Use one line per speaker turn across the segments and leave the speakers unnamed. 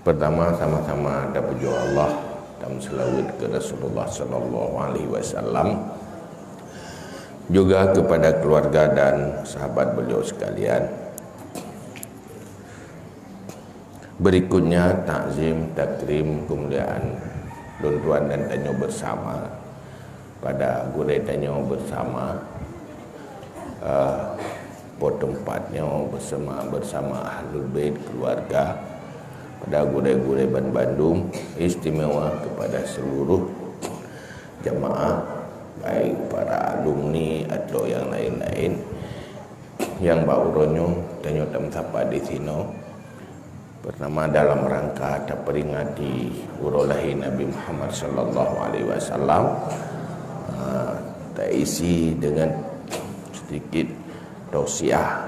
Pertama, sama-sama ada puji Allah dan selawat ke Rasulullah sallallahu alaihi wasallam, juga kepada keluarga dan sahabat beliau sekalian. Berikutnya takzim, takrim, kemuliaan tuan dan tanyo bersama pada gurau tanyo bersama tempatnya bersama ahlul bait keluarga pada gurau-gurau Bandung, istimewa kepada seluruh jamaah, baik para alumni atau yang lain-lain yang bauronyo tanyo tamsapa di sino. Pertama dalam rangka memperingati urolahi Nabi Muhammad sallallahu alaihi wasallam, terisi dengan sedikit tausiah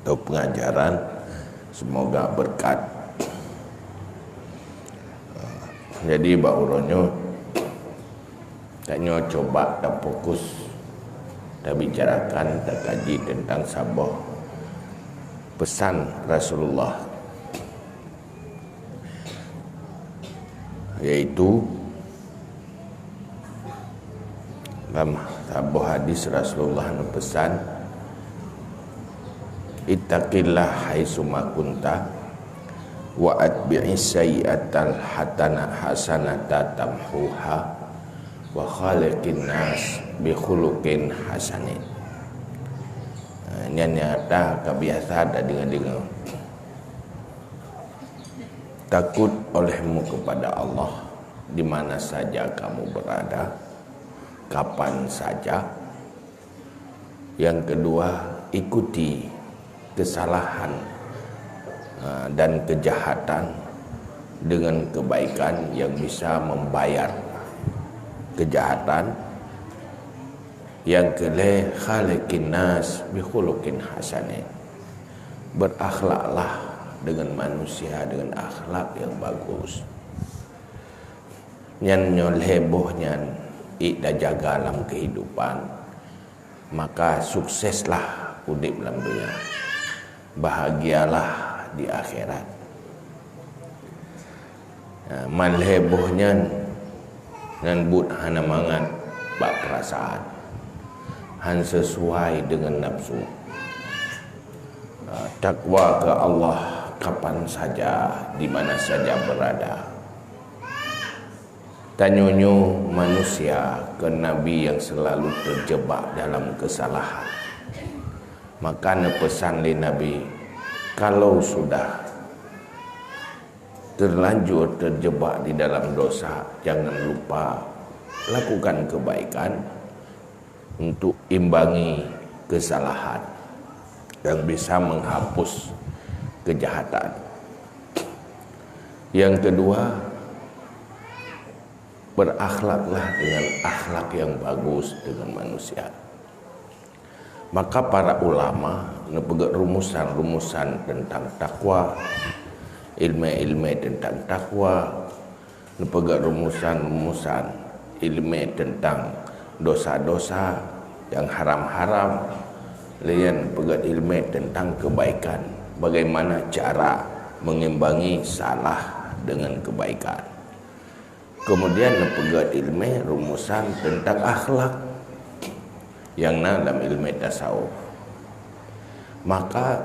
atau pengajaran, semoga berkat. Jadi bauronyo tanyo coba dan fokus dan bicarakan dan kaji tentang sabah pesan Rasulullah, yaitu dalam sebuah hadis Rasulullah pesan, ittaqillah haitsuma kunta wa atbi'is sayyi'atal hasanata tamhuha wa khaliqin nas bi khuluqin hasanin. Ini ada kebiasaan dengan takut olehmu kepada Allah di mana saja kamu berada, kapan saja. Yang kedua, ikuti kesalahan dan kejahatan dengan kebaikan yang bisa membayar kejahatan. Yang kelima, khaliqin nas bi khuluqin hasanin, berakhlaklah dengan manusia dengan akhlak yang bagus. Nyan nyol hebohnya ida jaga dalam kehidupan, maka sukseslah hidup dalam dunia, bahagialah di akhirat. Man hebohnya nan but hana mangat bak perasaan, han sesuai dengan nafsu. Takwa ke Allah kapan saja, di mana saja berada. Tanyonyo manusia ke Nabi yang selalu terjebak dalam kesalahan. Maka pesan li Nabi, kalau sudah terlanjur terjebak di dalam dosa, jangan lupa lakukan kebaikan untuk imbangi kesalahan yang bisa menghapus kejahatan. Yang kedua, berakhlaklah dengan akhlak yang bagus dengan manusia. Maka para ulama nepegat rumusan-rumusan tentang takwa, ilmu tentang takwa, nepegat rumusan-rumusan ilmu tentang dosa-dosa yang haram-haram, lian pegat ilmu tentang kebaikan, bagaimana cara mengimbangi salah dengan kebaikan. Kemudian nepegat ilmu rumusan tentang akhlak yang dalam ilmu tasawuf. Maka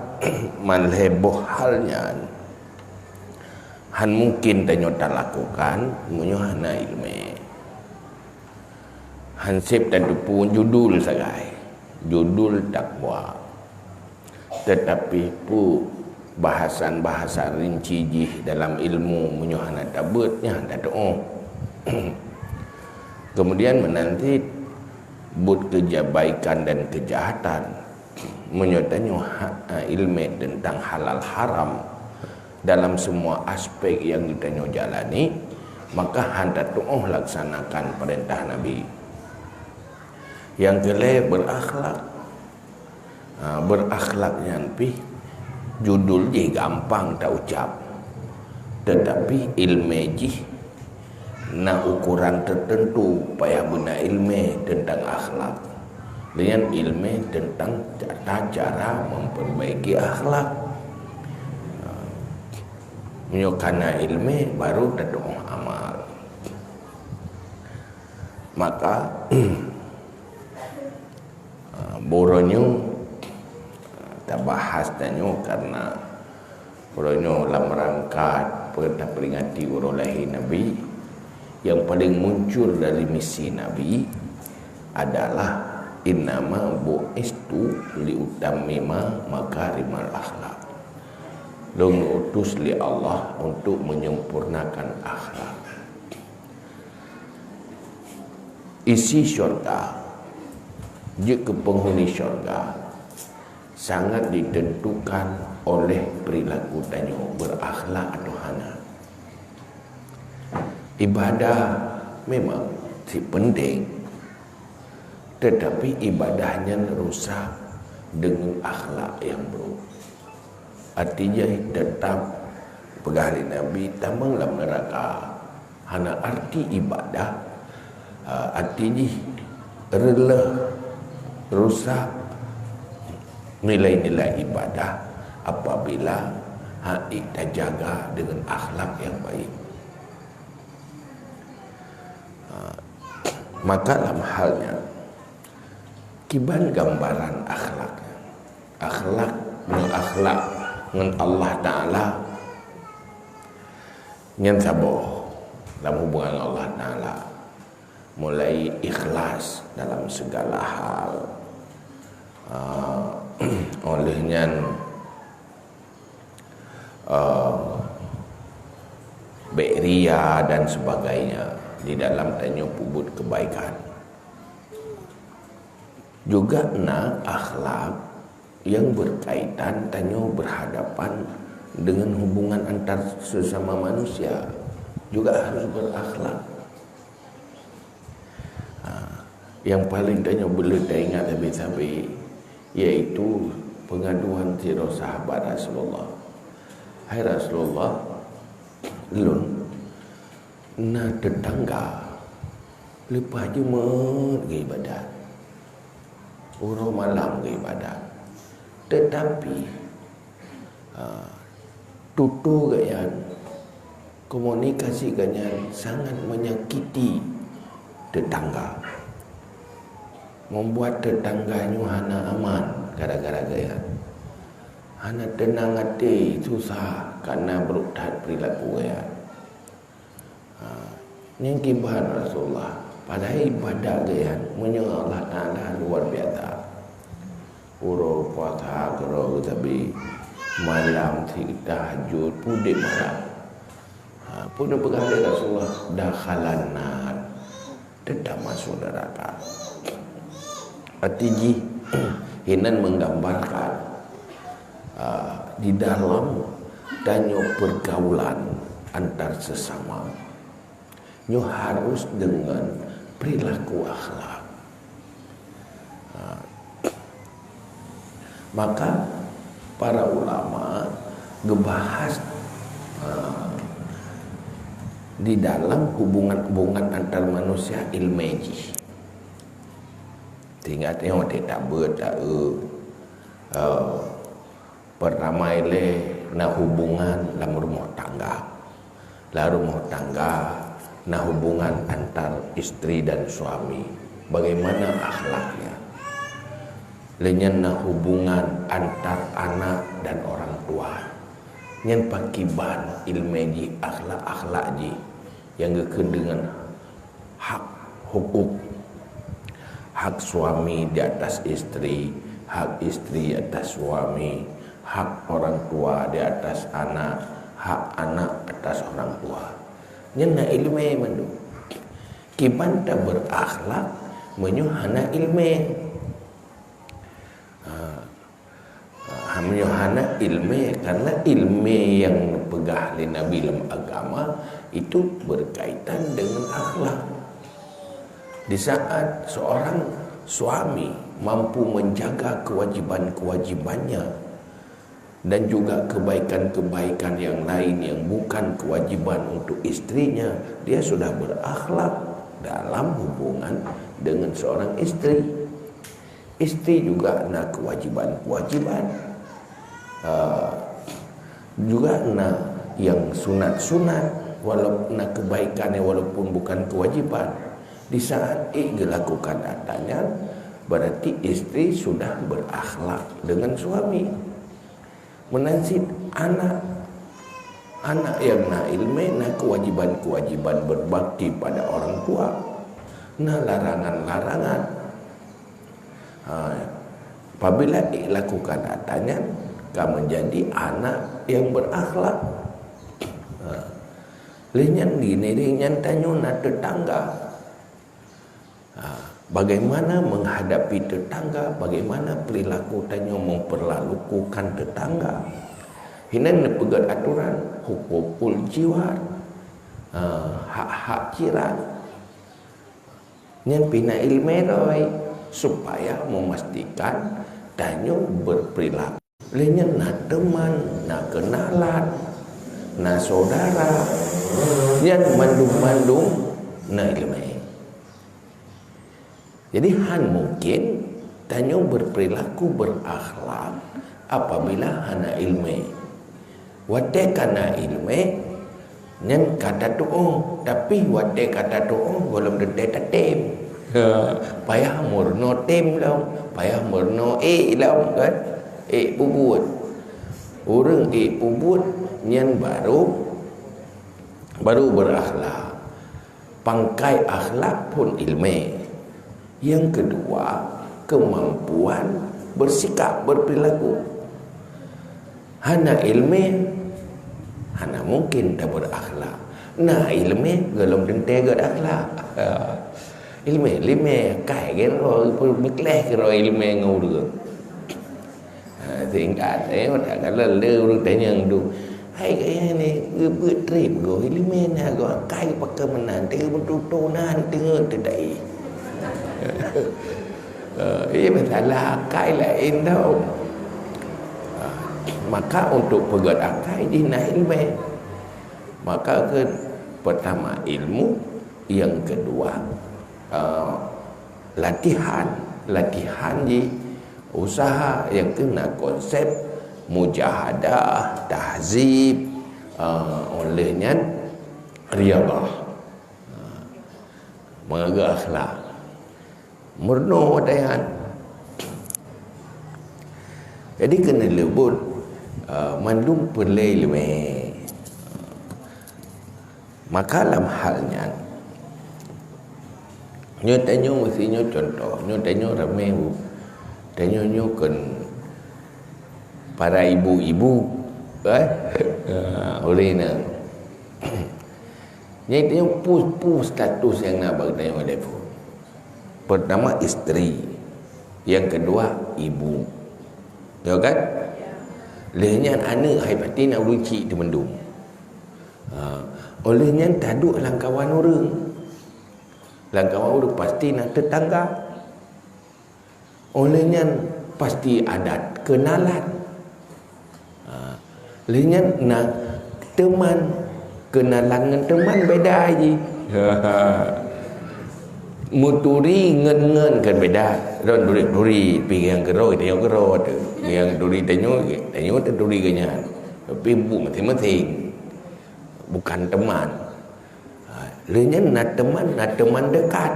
malheboh halnya han mungkin tanyo tak lakukan menyohana ilmu. Hansip tadi pun judul sagai, judul takwa. Tetapi pu bahasan-bahasan rinci jih dalam ilmu menyohana tabutnya ada doa. Kemudian menanti but kebaikan dan kejahatan, menyotanya ilmu tentang halal haram dalam semua aspek yang kita jalani, maka hendak doa laksanakan perintah Nabi. Yang kelima, berakhlak. Berakhlaknya pi judul je gampang tak ucap, tetapi ilmu je na ukuran tertentu payah guna ilmu tentang akhlak dengan ilmu tentang cara memperbaiki akhlak. menyokana ilmu baru tadung amal. Maka boronyo tak bahas tanyo karena boronyo dalam rangka peringati urang lahir Nabi. Yang paling muncul dari misi Nabi adalah innama bu'istu liutammima makarimal akhlak. Long utus li Allah untuk menyempurnakan akhlak. Isi syurga, jika penghuni syurga sangat ditentukan oleh perilaku tanyo berakhlak atau hana. Ibadah memang si penting, tetapi ibadahnya rusak dengan akhlak yang buruk. Artinya tetap pegawai Nabi tambang dalam neraka. Hana arti ibadah, artinya rela rusak nilai-nilai ibadah apabila kita jaga dengan akhlak yang baik. Maka dalam halnya kiban gambaran akhlaknya, akhlak dengan Allah Ta'ala yang sabar dalam hubungan Allah Ta'ala, mulai ikhlas dalam segala hal, olehnya beria dan sebagainya di dalam tanyo pubut kebaikan. Juga akhlak yang berkaitan tanyo berhadapan dengan hubungan antar sesama manusia juga harus berakhlak. Yang paling tanyo boleh ingat habis-habis yaitu pengaduan tiro sahabat Rasulullah. Hai Rasulullah, lun na tetangga lepas Jumat ke ibadat, urang malam ke ibadat, tetapi tutur gaya komunikasi gaya sangat menyakiti tetangga, membuat tetangganya hana aman gara-gara gaya hana tenang hati susah karena berutat perilaku gaya. Ini kibahan Rasulullah pada ibadah gaya menyembah Allah Ta'ala luar biasa. Uro puasa kero tapi malam tahajud pudik malam. Pun pegawai Rasulullah dakhalan nar, tetap masuk neraka. Artinya hinan menggambarkan di dalam danyo pergaulan antar sesama nyo harus dengan perilaku akhlak. Maka para ulama ngebahas di dalam hubungan antar manusia ilmeji. Tinggal tengok tak berdak pertama ile na hubungan dalam rumah tangga. La rumah tangga na hubungan antar istri dan suami, bagaimana akhlaknya. Lenyan na hubungan antar anak dan orang tua. Nyen pakiban ilmeji akhlak ji yang geken dengan hak hukum, hak suami di atas istri, hak istri atas suami, hak orang tua di atas anak, hak anak atas orang tua. Nyana ilmu mandu kiban tak berakhlak menyuhana ilmu menyuhana ilmu karena ilmu yang pegah oleh Nabi dalam agama itu berkaitan dengan akhlak. Di saat seorang suami mampu menjaga kewajiban-kewajibannya dan juga kebaikan-kebaikan yang lain yang bukan kewajiban untuk istrinya, dia sudah berakhlak dalam hubungan dengan seorang istri. Istri juga nak kewajiban-kewajiban, juga nak yang sunat-sunat walaupun kebaikannya walaupun bukan kewajiban, di saat dilakukan adanya, berarti istri sudah berakhlak dengan suami. Menasib anak yang na ilmu, na kewajiban-kewajiban berbakti pada orang tua, na larangan-larangan. Apabila dilakukan adanya, kamu menjadi anak yang berakhlak. Lenyan gini, lenyan tanya na tetangga. Bagaimana menghadapi tetangga, bagaimana perilaku tanya memperlakukan tetangga. Hinan pegat aturan hukukul jiwar, hak-hak jiran. Yang pina ilmu doi supaya memastikan tanya berperilaku. Lenyan na teman, na kenalan, na saudara, yang mandung-mandung na ilmu. Jadi han mungkin tanya berperilaku berakhlak apabila hana ilmu. Wate kana ilmu nyen kata doa, tapi wate kata doa belum dete tem. Payah murno tem lau, payah murno lau kan. Pubut. Orang pubut nyen baru berakhlak. Pangkai akhlak pun ilmu. Yang kedua, kemampuan bersikap, berperilaku. Hana ilmu, hana mungkin tak berakhlak. Nah ilmu, gelom dente gak akhlak. Ilmu, kai gero, berkleh gero ilmu ngurus. Tingkat, tak kalau lu tanya tu, hai kaya ni, gebut trip go, ilmu na go, kai pakai menan, tengah bertutunan, tengah terdai. Ia masalah akal lain tau. Maka untuk pegat akal dina ilmu. Maka pertama ilmu, yang kedua latihan di usaha yang kena konsep mujahadah, tahzib, olehnya riyadhah, mengaga akhlak. Murno wadayan. Jadi kena lebut mandung perlei leme. Maka dalam halnya nyo tanyo mestinya contoh, nyo tanyo ramai tanyo nyo kan para ibu-ibu oleh na nyo tanyo pus status yang nak bagi tanyo telefon. Pertama isteri, yang kedua ibu, ya kan? Lehnya anak hai pati nak luci di mendung. Olehnya taduk langkawan orang, pasti nak tetangga. Olehnya pasti ada kenalan. Lehnya nak teman, kenalan dengan teman beda aja. Muturi ngen kan beda. Ron duri pi yang kero dia kero tu. Yang duri tanyo tu duri ganyan. Tapi bu masing-masing. Bukan teman. Lenya nak teman dekat.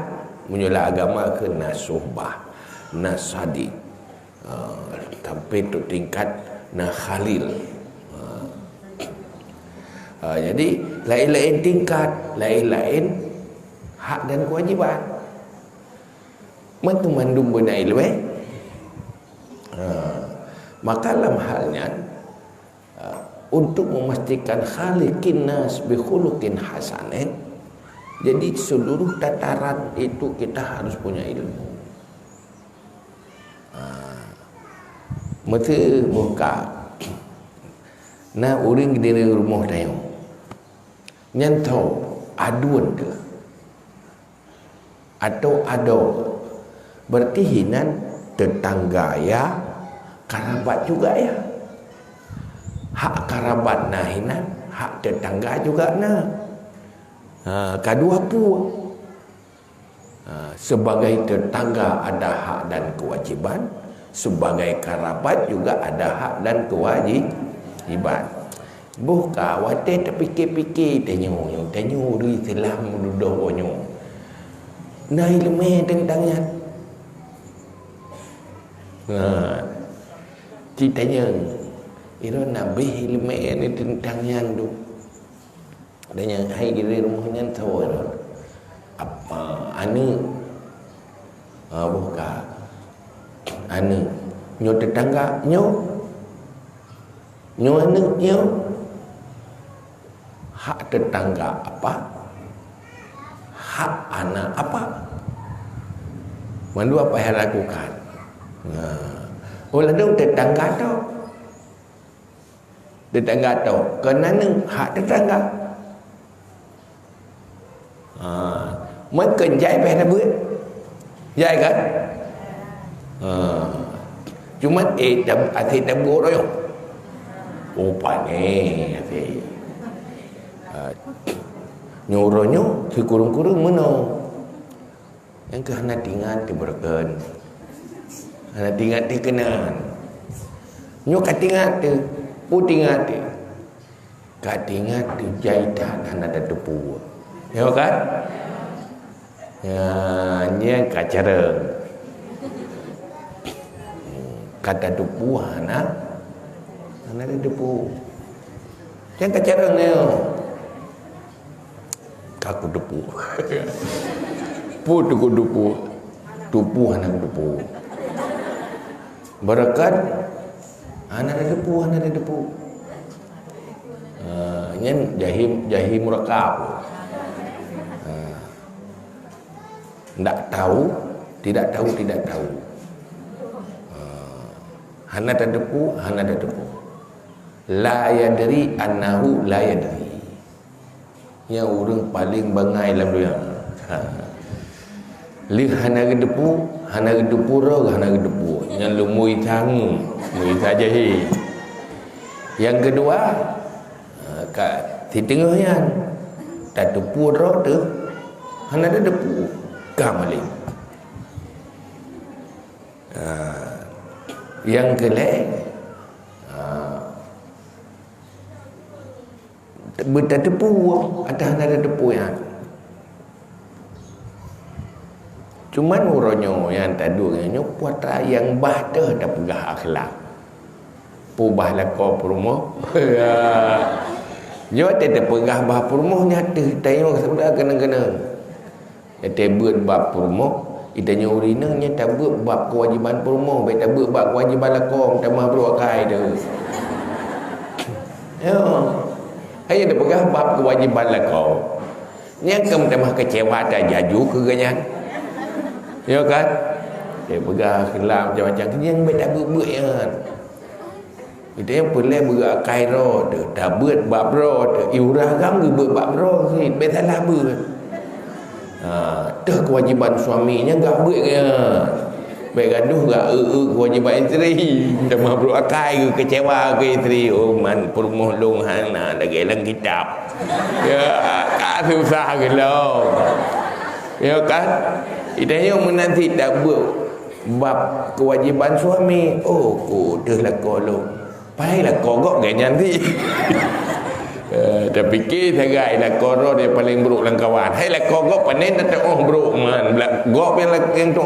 Menyula agama ke nasuhbah, nasadi. Sampai tu tingkat na khalil. Jadi lain-lain tingkat, lain-lain hak dan kewajiban. Mandung benda ilmu. Maka dalam halnya untuk memastikan khaliqin nas bi khuluqin hasanin, jadi seluruh tataran itu kita harus punya ilmu. Mata buka na uring di rumah tayo nyantau aduan ke atau ado. Berarti hinan tetangga ya, kerabat juga ya. Hak kerabat nah hinan, hak tetangga juga nah. Kedua pun sebagai tetangga ada hak dan kewajiban, sebagai kerabat juga ada hak dan kewajiban. Buka wate terfikir-fikir tanya duri selam duduknya. Nah ilmu tentangnya. Ceritanya itu Nabi ilmu ini tentangnya tu. Dan hai diri rumahnya tahu apa anu buka anu nyo tetangga nyo anu nyo hak tetangga apa, hak anak apa, mandu apa yang lakukan. Lalu tetangga tu kenapa hak tetangga mungkin jai pada buat jai kan cuma asyik tabur royong ni asyik nyuruhnya si kurung-kurung mana yang ke hana tinggal di berken hana tinggal di kenan nyo katingat di putingat di katingat di jahitan hana ada depu ya kan ya nya kacara kata depu hana ada depu yang kacara ni aku depu putu depu anak depu berakat anak depu nyen jahim murakab tidak tahu hana depu la yadri annahu la yadri yang orang paling bangai dalam dunia. Li hana depu roh hana depu. Yang lu mui saja hi. Yang kedua kat di tengahnya tak depu roh tu hana depu kamali. Yang kelai berda depu ada depu yang cuman uronyo yang tadunya puatra yang bahda dah pegah akhlak pubah lako perumoh yo tete pegah bah perumoh nyata tayo sudah kena-kena tete buat bab perumoh itanya urina nya tabut bab kewajiban perumoh baik tabut bab kewajiban lako tamah beruakai tu yo hanya dia pegang bab kewajiban lah kau. Yang kamu tamah kecewa dah jaju ke ganyan. Ya kan? Dia pegang kelam macam-macam. Yang tak buat ya. Itu yang boleh buat kairo tu. Dah buat bab roh tu. Iurah kamu buat bab roh ni. Betul lah buat. Tu kewajiban suaminya enggak buat ya. Baik gaduh enggak kewajiban isteri dah beruakai ke kecewa ke isteri man perumuh long hana dah gelang kitab ya tak susah gelau ya kan idanya menanti dak buat bab kewajiban suami dah lah kolong payahlah kogok ganyan nanti dah fikir sagai lah koro dia paling buruk lang kawan hai lah kogok panen dah buruk man gok yang tu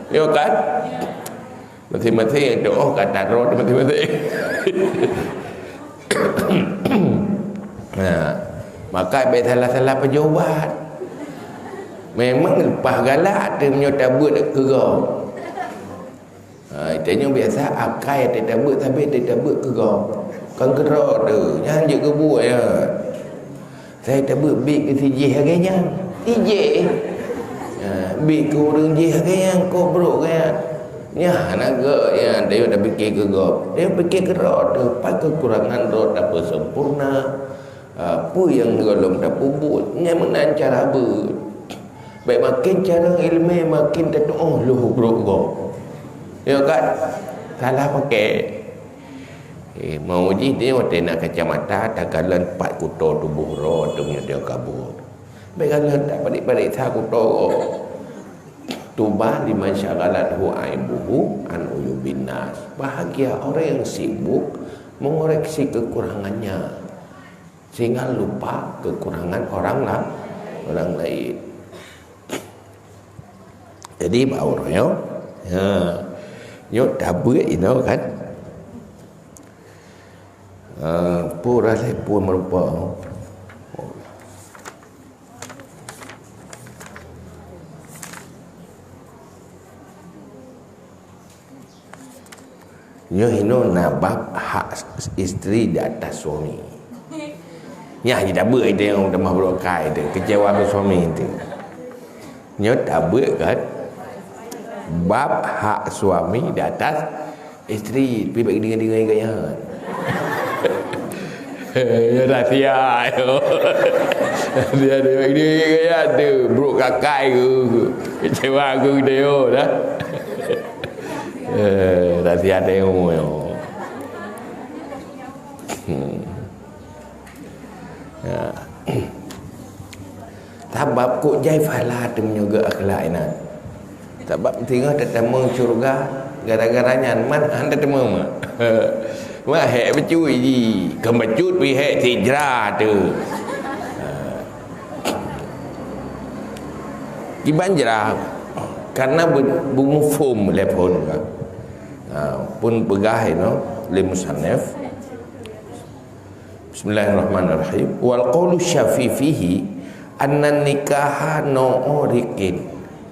ya kan? Masing-masing doa kata roh masing-masing. Maka salah-salah pejabat. Memang lepas galak dia punya tabut ke kau. Itanya biasa akai dia tabut tapi dia tabut ke kau. Kan gerak tu, jangan je ke buat ya. Saya tabut big ke sijih harganya. Sijih. Bik ke orang jih yang kau bro kan ya naga ya dia dah fikir ke gop dia fikir ke roh tu apa kekurangan roh tak sempurna apa yang golong tak puput yang mana cara ber baik makin cara ilmu makin tak lu bro gop ya kan salah pakai mau uji dia waktu nak kacamata tak kalan 4 kuto tubuh roh tu punya dia kabur baik kalan tak balik-balik tak kuto tubah liman syaghalathu aibuhu an uyubin nas. Bahagia orang yang sibuk mengoreksi kekurangannya sehingga lupa kekurangan orang lain. Jadi baru yo dabut kan. Pura pun merupa nyo hino nabab hak isteri di atas suami. Ya kita buat itu yang dah berokai itu kecewa ke suami itu. Nyo tak buat kan bab hak suami di atas isteri. Pergi bagi dengan gaya. Ya rahsia yo. Dia bagi gaya tu bro kakai ku. Kecewa aku dia dah. Rahsia dia yo. Sebab kok jai falah tu menyuga akhlak ini. Sebab tengah tetemu syurga gara-garanya man anda temu mah. Wah hek becuy ji. Kemecut pi hek hijrah tu. Di banjra karena bumufum telefon kan. Pun pegah no li musannaf. Bismillahirrahmanirrahim. Wal qawlu syafi fihi anna nikaha no'orikin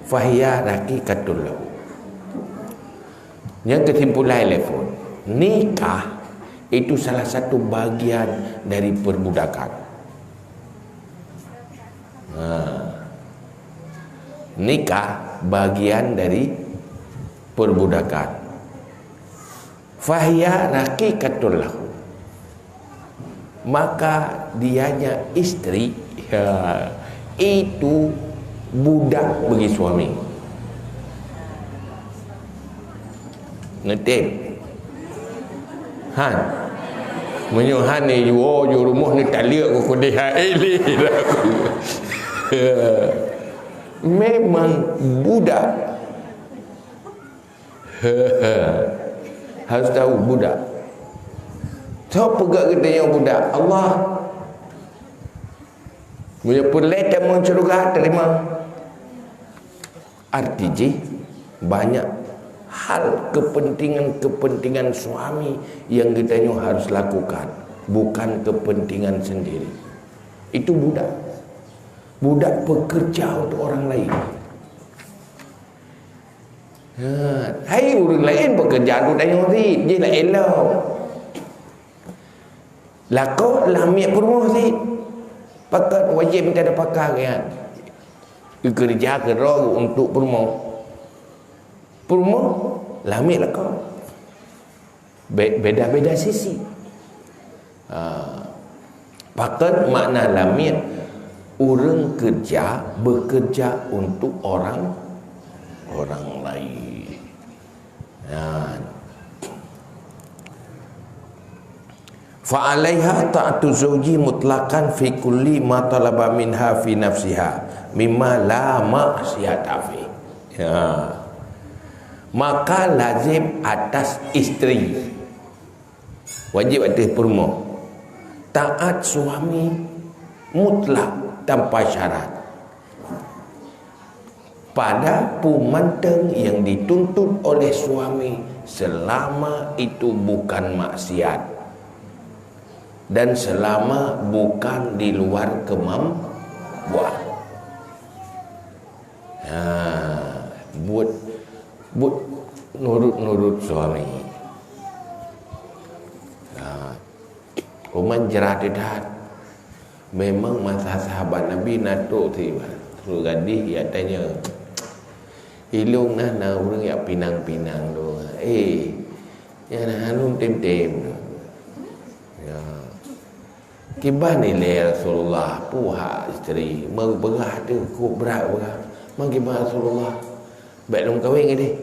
fahiya raqiqatul lahu. Yang kesimpulan telefon, nikah itu salah satu bagian dari perbudakan. Nikah bagian dari perbudakan. Fahiya raqiqatul lahu. Maka dianya istri itu budak bagi suami. Ngerti? Han menyuhan ni yo rumah ni tak lihat aku dia ini. Memang budak. Harus tahu budak. So pegak kita yang budak Allah punya pelet dan mencuruga terima. Artinya banyak hal kepentingan suami yang kita harus lakukan, bukan kepentingan sendiri. Itu budak. Budak pekerja untuk orang lain. Hai orang lain bekerja untuk dia dia nak elok. Lakau lamik rumah si. Pakat wajib minta ada pakar kan. Kerja kerja untuk rumah. Rumah lamik lakau. Beda-beda sisi. Pakat makna lamik orang kerja bekerja untuk orang lain. Fa'alaiha ta'atu zawji mutlaqan fi kulli ma talaba minha fi nafsiha mimma la ma'siyata fi. Maka lazim atas isteri, wajib atas perempuan, taat suami mutlak tanpa syarat pada pemantang yang dituntut oleh suami selama itu bukan maksiat dan selama bukan di luar kemampuan. Buat nurut suami. Uman jerah dedat. Memang masa sahabat Nabi natuk tiba. Suruh gadis dia tanya, hilung nah orang yang pinang-pinang tu. Yang nah halung tem-tem tu. Kibah ni le Rasulullah puha isteri berah tu kok berat berat. Mang kibah Rasulullah. Baik long kahwin ke dia.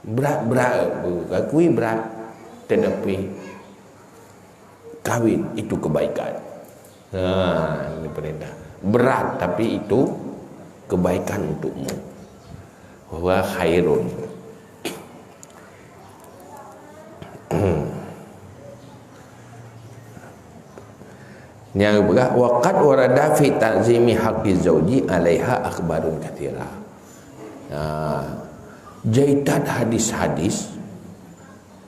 Berat akui berat tetapi kahwin itu kebaikan. Ini perintah. Berat tapi itu kebaikan untukmu. Wa khairun. Yang berkah waqad warada fi ta'zimi haqqi zauji 'alaiha akhbarun katsira. Jaitan hadis-hadis,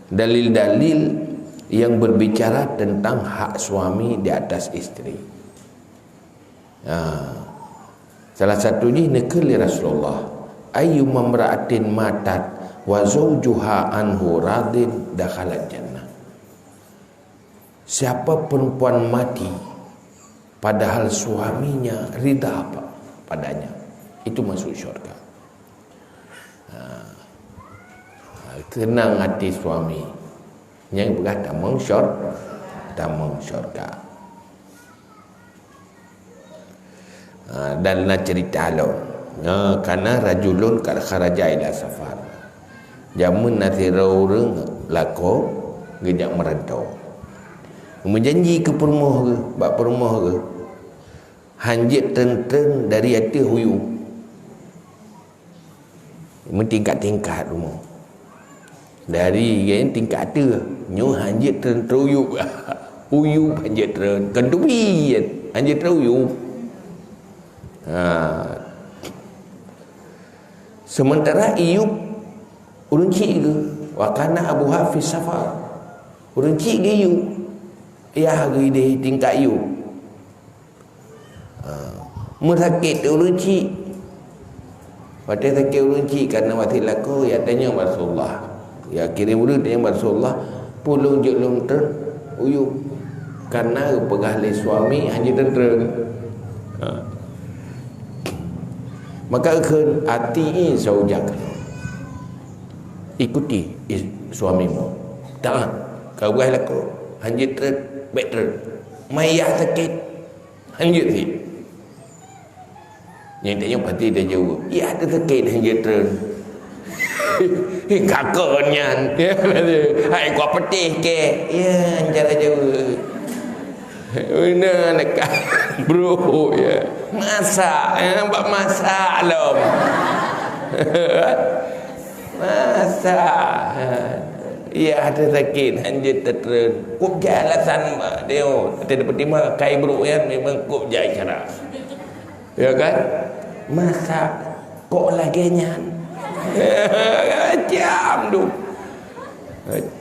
dalil-dalil yang berbicara tentang hak suami di atas isteri. Salah satunya nakali Rasulullah ayyu mamra'atin matat wa zawjuha anhu radin dakhalat jannah. Siapa perempuan mati padahal suaminya ridha padanya, itu masuk syurga. Tenang hati suami yang berkata tamang syurga. Dan nak cerita lo, karena rajulun kad kharaja ila safar, jamun nanti orang lako gejak merantau, menjanji ke permoh ke bak permoh ke hanjit tenteng dari hati huyu mentingkat-tingkat rumah dari yang tingkat tu nyu hanjit teruyuk huyu hanjit kendubi hanjit teruyuk. Sementara Iyub urang cik ke wakana Abu Hafiz safar urang cik ke Iyub ya ge dia tingkat Iyub merakit urang cik pada sakit urang cik karena wati laku ya tanya Rasulullah ya kirim urang tanya Rasulullah pulung jelung ter Iyub karena pegah le suami hanya tentera. Maka akan hati zaujak, ikuti suamimu, tak kau buat laku hanya better mayah sakit hanya si yang tanya pasti dia jauh ya ada sakit hanya kakaknya hai kau petih ke ya cara jauh mana nak bro ya masak nampak masak lom masak ya ada sakit hanya terteren kup jalasan dia ada pertima kai bro ya memang kup jai cara ya kan masak kok lagi nyan jam tu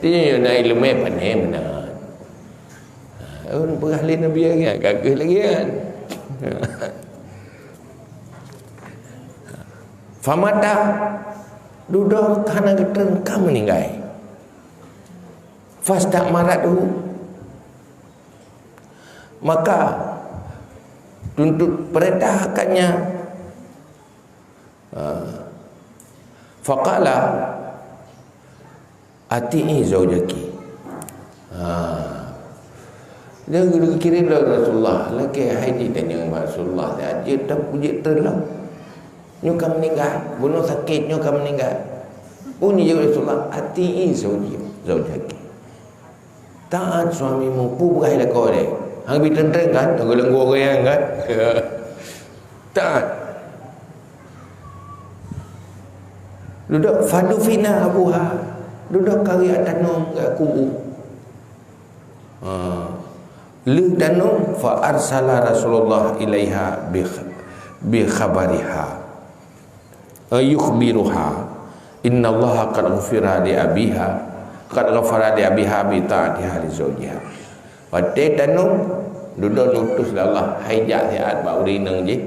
ini nak ilmu pandai benar. Orang berahli Nabi kan gagah lagi kan. Famata duduk karena ketengkam meninggal. Fasdak maradu, maka tuntut perintahkannya. Faqala ati'i zaujaki. Dia kirim Rasulullah lagi haji tanya Rasulullah dia tak puji terlah nyuka meninggal bunuh sakit nyuka meninggal bunyi je Rasulullah hati zaujaki taat suamimu pu berai lah kau deh hang bi tenteng kan tak golong goreng kan taat duduk fadufina abuha duduk kari atanum aku Lih danum fa arsala Rasulullah ilaiha bi khabariha yukhbiruha inna Allah qad ghafara li abiha bi ta'atiha li zawjiha. Pada danum duduk nutus Allah hajat siat ba urinang je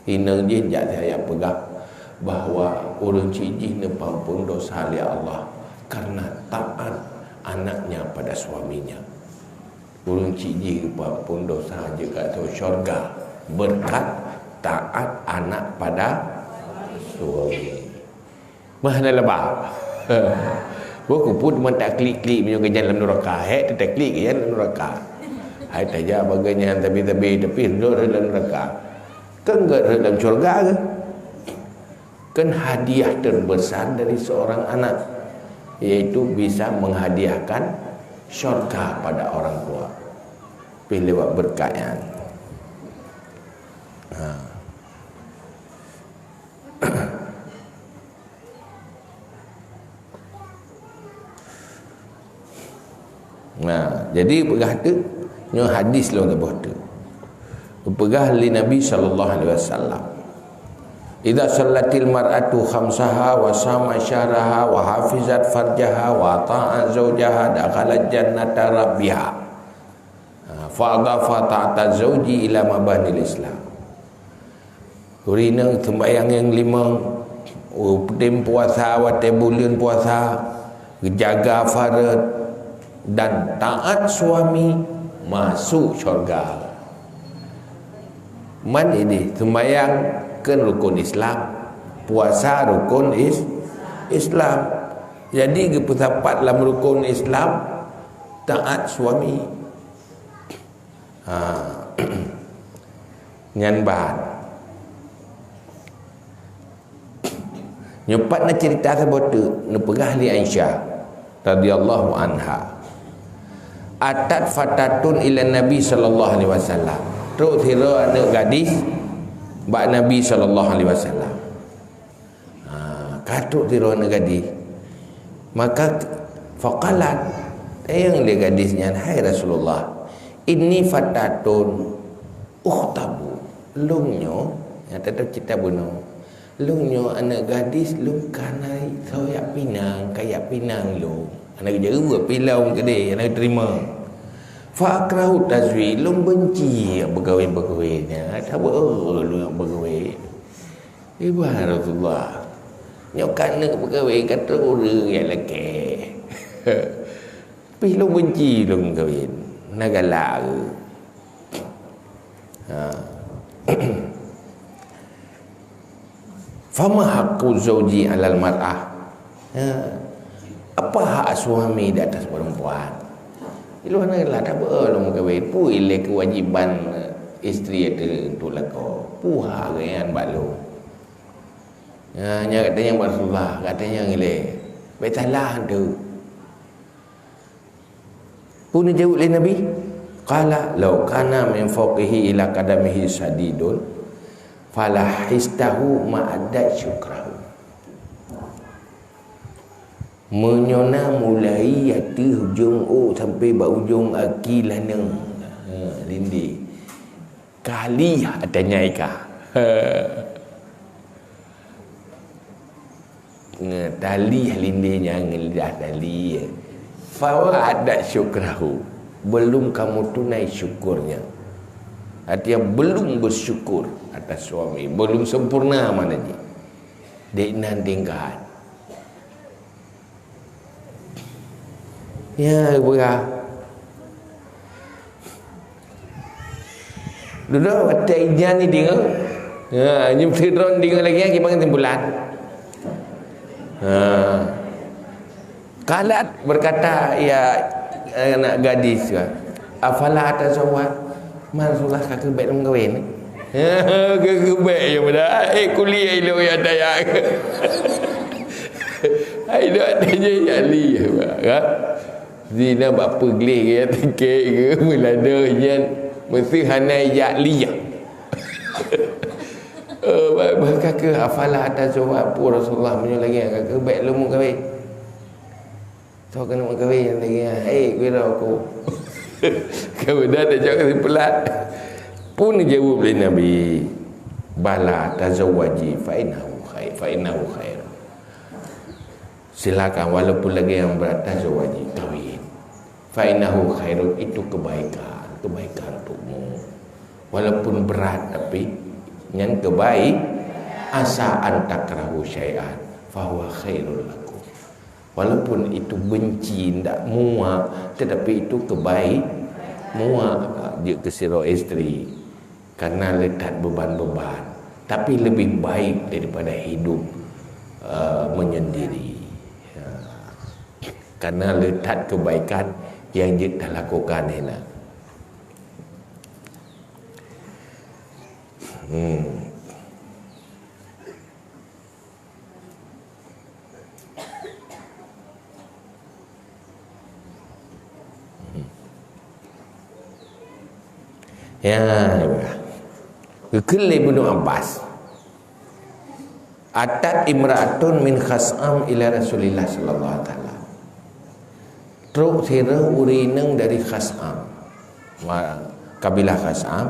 inang je jak saya pegah bahawa urang ciji ne pampun dosa li Allah karena taat anaknya pada suaminya. Urang ciji pun dosa juga tu syurga berkat taat anak pada suami. Mana lebah? Buku pun tak klik-klik punya kerja dalam neraka. Hek tak klik kerja dalam neraka. Hai taja bagainya tapi duduk dalam neraka. Kan enggak dalam syurga ke? Kan hadiah terbesar dari seorang anak yaitu bisa menghadiahkan syurga pada orang tua lewat berkatnya. Nah, jadi berkata Nyo hadis lo ke bodoh. Pegah li Nabi sallallahu alaihi wasallam. Idza sallatil mar'atu khamsaha wa sama syaraha wa hafizat farjaha wa ta'at zawjaha dakhalat jannata rabbiha. Fa adafa ta'ata zawji ila mabanil Islam. Urina sembahyang yang 5, tim puasa wa bulan puasa, jaga farad dan taat suami masuk syurga. Man ini sembahyang kan rukun Islam, puasa rukun Islam. Jadi kepusapat dalam rukun Islam taat suami. Nyanban nyepat nak cerita sebut nak pegah li Aisyah radhiyallahu anha. Atat fatatun ila Nabi sallallahu alaihi wasallam. Terus hira anak gadis bak Nabi sallallahu alaihi wasallam. Katuk hira anak gadis. Maka faqalat yang dia gadisnya, hai Rasulullah, ini fatatun ukhtabu. Lungnyo yang tetap kita bunuh. Lungnyo anak gadis lung kanai soyak pinang kayak pinang lung. Anak jauh pilau ke dia anak terima. Fa akrahu tazwi lung benci berkahwin-berkahwinnya. Tak boleh lu yang berkahwin. Ibu Rasulullah. Nyok nak berkahwin kata orang yang lelaki. Tapi lu benci lung kahwin. Nak galak. Fama haqqu zawji 'alal mar'ah. Apa hak suami di atas perempuan? Ilu lah tak apa lu kahwin. Pu ile kewajiban isteri itu untuk lako. Pu hak kan balu. Nya katanya Rasulullah, katanya ngile. Baik salah tu. Pun jawab oleh Nabi, qala law kana min fawqihi ila qadamihi sadidun falahistahu ma'adat syukrahu. Menyona mulai yati hujung sampai ba ujung aki lanang. Lindi. Kali adanya ika. Tali lindinya ngelidah tali. Fa adat syukrahu. Belum kamu tunai syukurnya. Artinya belum bersyukur atas suami, belum sempurna maknanya. Dek nan tingkat. Ya, berah. Duduk kata ijan ni dia. Ya, ni sidron dia lagi gimana timbulan. Kalat berkata ya anak gadis ke. Afala atazawwaj? Rasulullah kakak baik dalam kahwin. Kakak baik je pada. Kuliah ilo ya daya. Ilo adanya jali ya. Zina bapa gelih ke tekek ke melada jan mesti hanai jali. Kakak afala atazawwaj Rasulullah menyo lagi kakak baik lu kahwin. So kena kahwin lagi. Kira aku. Kemudian dia jawab kesimpulan. Pun jawab oleh Nabi, bala tazawwaji fa innahu khair. Silakan walaupun lagi yang berat tazawwaji, kahwin. Fa innahu khairun, itu kebaikan untukmu. Walaupun berat tapi yang kebaik, asa an takrahu syai'an fa huwa khairul lakum. Walaupun itu benci, tidak muak, tetapi itu kebaik muak dia ke siro isteri karena letak beban-beban, tapi lebih baik daripada hidup menyendiri, karena letak kebaikan yang dia dah lakukan ini. Ya, Kekil Ibnu Abbas. Atat imra'atun min Khas'am ila Rasulillah sallallahu alaihi wasallam. Truk sira urineng dari Khas'am. kabilah Khas'am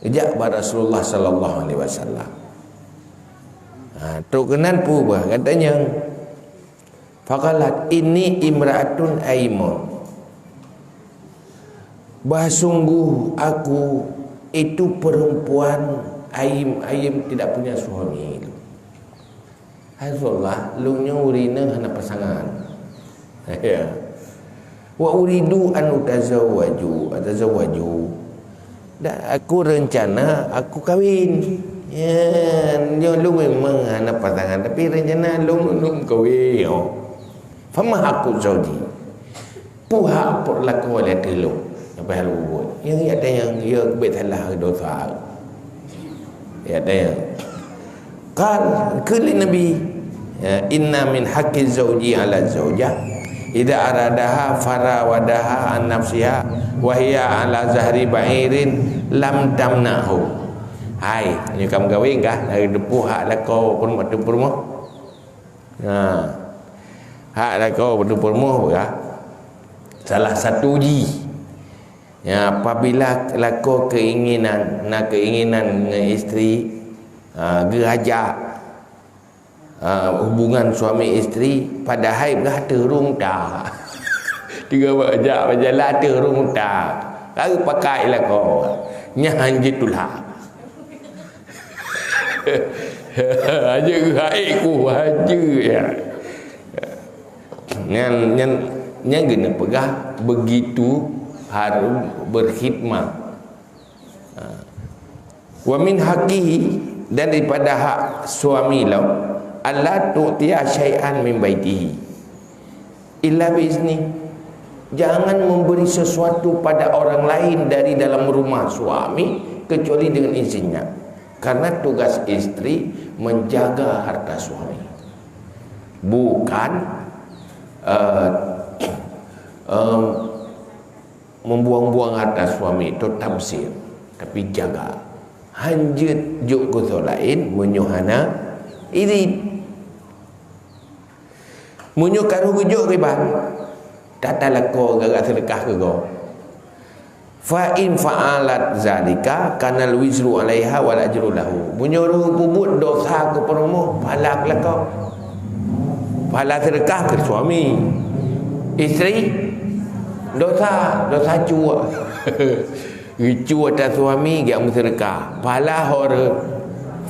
ejak pada Rasulullah sallallahu alaihi wasallam. Tu kenan pu bah katanya faqalat ini imraatun aimun, bah sungguh aku itu perempuan aim tidak punya suami. Rasulullah lungnya urina hana pasangan. Ya. Wa uridu an atazawwaju. Dan aku rencana aku kahwin. Ya, lu memang hana pasangan tapi rencana lu kahwin. Fama aku zauji. Puha por laku oleh telu. Apa hal buat? Yang ada yang ia bersalah dosa. Ya ada yang qal kulli nabi inna min haqqi zauji ala zaujah idza aradaha farawadaha an nafsiha wa hiya ala zahri ba'irin lam tamnahu. Hai, ni kamu kahwin kah dari depu hak lah kau pun matu permoh. Hak lah kau matu permoh kah? Salah satu uji. Ya, apabila laku keinginan dengan isteri gerajak hubungan suami isteri pada haid dah terung tak. Tiga bajak berjalan terung tak. Kalau pakai lah kau. Nyahan jitulah. Aja haid ku aja ya. Yang kena pegah begitu harus berkhidmat. Wa min haqqihi, dan daripada hak suami lau alla tu'tiya syai'an min baitihi illa biizni, jangan memberi sesuatu pada orang lain dari dalam rumah suami kecuali dengan izinnya, karena tugas istri menjaga harta suami, bukan membuang-buang harta suami itu tamsil, tapi jaga. Hanjut juk kuso lain menyuhana ini munyo karu gujuk riban tata lako gagak sedekah ke go fa in fa'alat zalika kana alwizru alaiha wal ajru lahu, munyo pubut dosa ke perumo pahala lako, pahala sedekah ke suami, isteri dosa cua ricu atas suami dia sedekah, pahala hore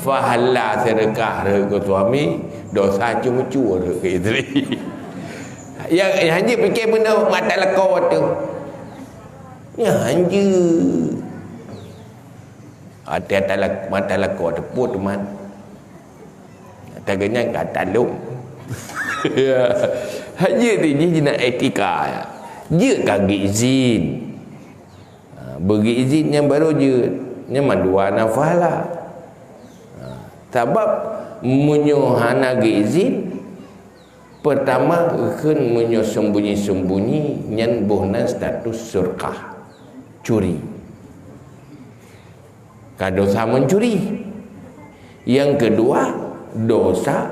pahala sedekah ke suami, dosa cuma ke isteri. Yang hanya fikir benda mata lekau tu. Ya hanya ada mata lekau tu pun teman. Taganya kata lum. Ya. Hanya dia nak etika ya. Dia kaki izin. Bagi izin yang baru je nyaman dua nafalah. Sebab menyuhana izin pertama kan menyo sembunyi-sembunyi nyan bohna status surkah, curi. Dosa mencuri. Yang kedua dosa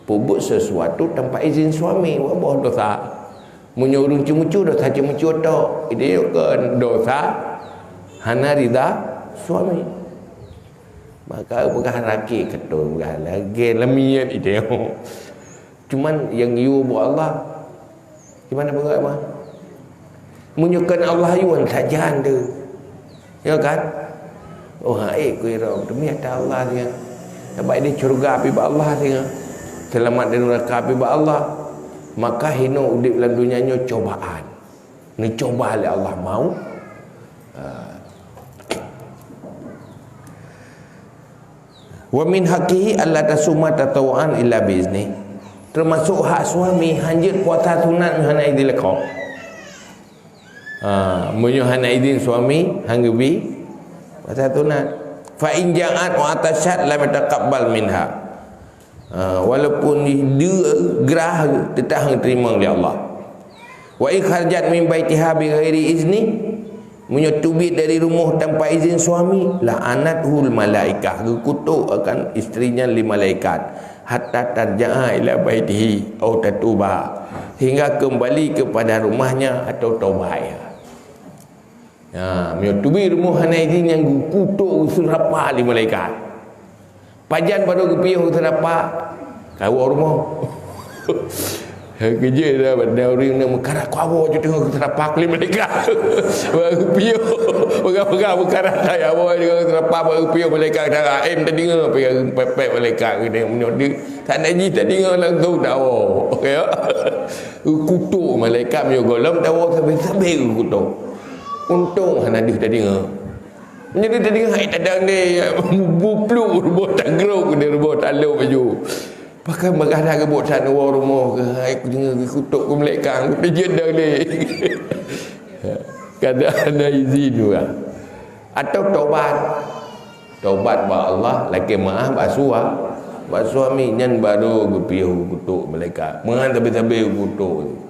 pubuk sesuatu tanpa izin suami, wabah dosa. Menyuruh cemucu dosa cemucu tok. Itu kan dosa hana rida suami. Maka bukan laki ketul bukan lagi lemiat itu. Cuman yang you buat Allah gimana buat apa? Menyukan Allah yuan saja anda. Ya kan? Oh hai kuira demi Allah dia. Sebab dia syurga api ba Allah dia. Selamat dari neraka api ba Allah. Maka hino udip dalam dunianya cobaan. Ni coba oleh Allah mau. Wa min haqqihi alla tasuma tatawuan illa biizni. Termasuk hak suami hanjit puasa sunat hana izin lekau. Menyuhana izin suami hanggebi puasa sunat. Fa in ja'at wa atasyat lam taqabbal minha. Walaupun dia gerah tetap hang terima oleh Allah. Wa in kharajat min baitiha bi ghairi izni, menyetubit dari rumah tanpa izin suami, la'anathul malaikah, kutuk akan istrinya 5 malaikat, hatta tarja'a ila baitihi atau tatuba, hingga kembali kepada rumahnya atau taubat. Mio tubi rumah hanai din yang kutuk surapa di malaikat. Pajan pada gupiah surapa kau rumah. Kerja dah benda orang nak mekarat kau awak je tengok surapa kali malaikat. Baru gupiah. Pegang-pegang mekarat saya awak tengok surapa baru gupiah malaikat dah aim tadi ngah pegang pepek malaikat dia menyo dia tak nak ji tadi ngah langsung dah awak. Okey. Kutuk malaikat mio golom dah awak sampai kutuk. Untung hana dia tadi ngah. Jadi tadi ngah ai tadang dia buplu robot tak gerok dia robot tak lalu baju. Pakai megah dah gebok sana rumah ke ai aku dengar kutuk ke melekang dia jedang dia. Kada ada izin juga. Atau taubat ba Allah lagi maaf basuah ba suami nyan baru gupiu kutuk malaikat. Mengan tapi kutuk.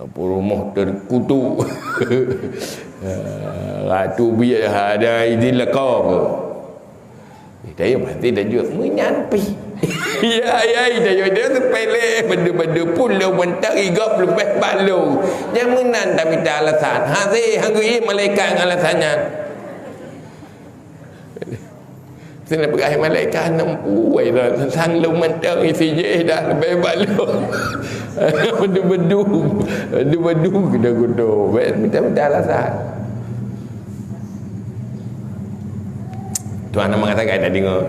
Apa rumah terkutuk. Ratu biar ada izin lekau ke. Dia pasti dah juga menyampi. Ya, dia sepele benda-benda pun lo mentang igap lebih balu. Jangan menan tapi tak alasan. Hazi hangui malaikat alasannya. Sini pergi malaikat nampu ai dah sang lu mentang isi je dah lebih balu. Benda-benda kita kudu. Minta alasan. Tuan nak mengatakan tak dengar.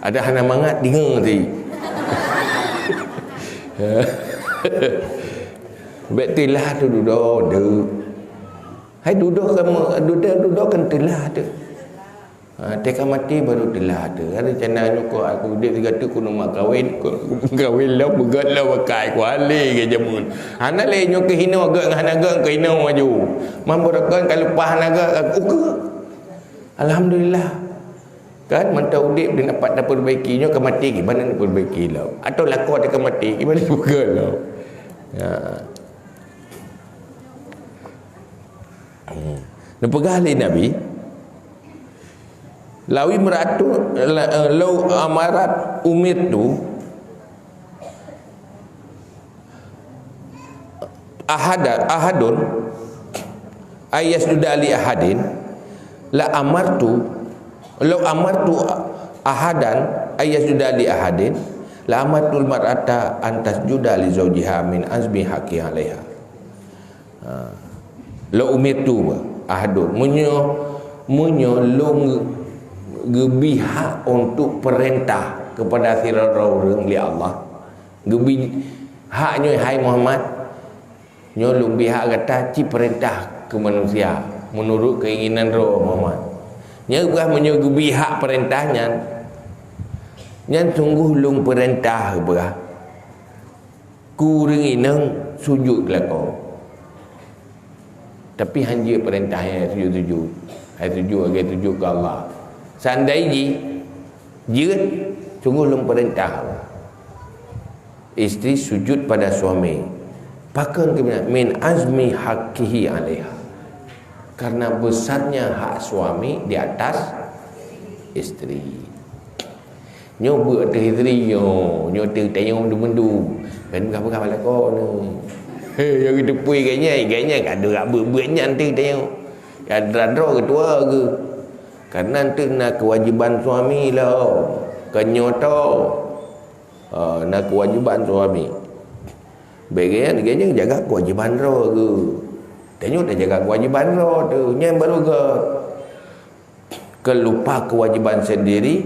Ada hana mangat dengar tadi. Betul lah tu duduk tu. Hai duduk kan telah tu. Teka mati baru telah tu. Ada cana nyukur aku dia kata kuno mak kahwin lah begat lah wakai ku ale ke jamun. Hana le nyukur hino agak hana agak ke hino maju. Mamborakan kalau pah naga aku ke. Alhamdulillah. Kan mantau udip dia dapat perbaikinya ke mati gimana nak perbaiki lah. Atau laku ada ke mati gimana juga lah. Nepegali Nabi lawi meratu lau amarat umir tu ahadun ayas dudali ahadin la amartu law amartu ahadan ayas dudali ahadin la amartul mar'ata antas juda li zawjiha min azmi haqi alaiha. Law umirtu ahadun munyo long gebi hak untuk perintah kepada sirarau li Allah. Gebi haknya hai Muhammad nyolong pihak kata ci perintah ke manusia menurut keinginan roh Muhammad. Nya bukan menyuguhi hak perintahnya. Nyan sungguh lung perintah berah. Ku ringineng sujud kelakau. Tapi hanya perintahnya sujud-sujud. Hai sujud agak sujud ke Allah. Sandai jeut sungguh lung perintah. Isteri sujud pada suami. Pakan kemudian min azmi haqqihi alaiha. Karena besarnya hak suami di atas isteri. Nyoba atas isteri nyo tengok mendu. Kan apa-apa lah kau ni. Yang kita pui ganya kan ada ber-bernya nanti tengok. Ada ketua ke. Karena nanti nak kewajiban suami lah. Kenyoto. Nak kewajiban suami. Bagainya jaga kewajiban roh ke. Tengok dah jaga kewajiban roh tu. Yang baru ke kelupa kewajiban sendiri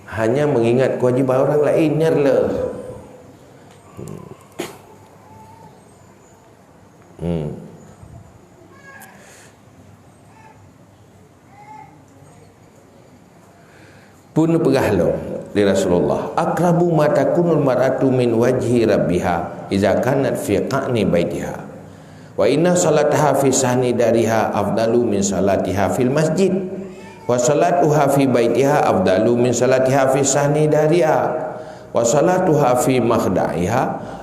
hanya mengingat kewajiban orang lain nyerlah. Pun pegahlo di Rasulullah akrabu ma takunul mar'atu min wajhi rabbiha idza kanat fi qa'ni baitiha wa inna salataha fi sahni dariha afdalu min salatiha fil masjid wa salatuha fi baitiha afdalu min salatiha fi sahni dariha wa salatuha fi makhda'iha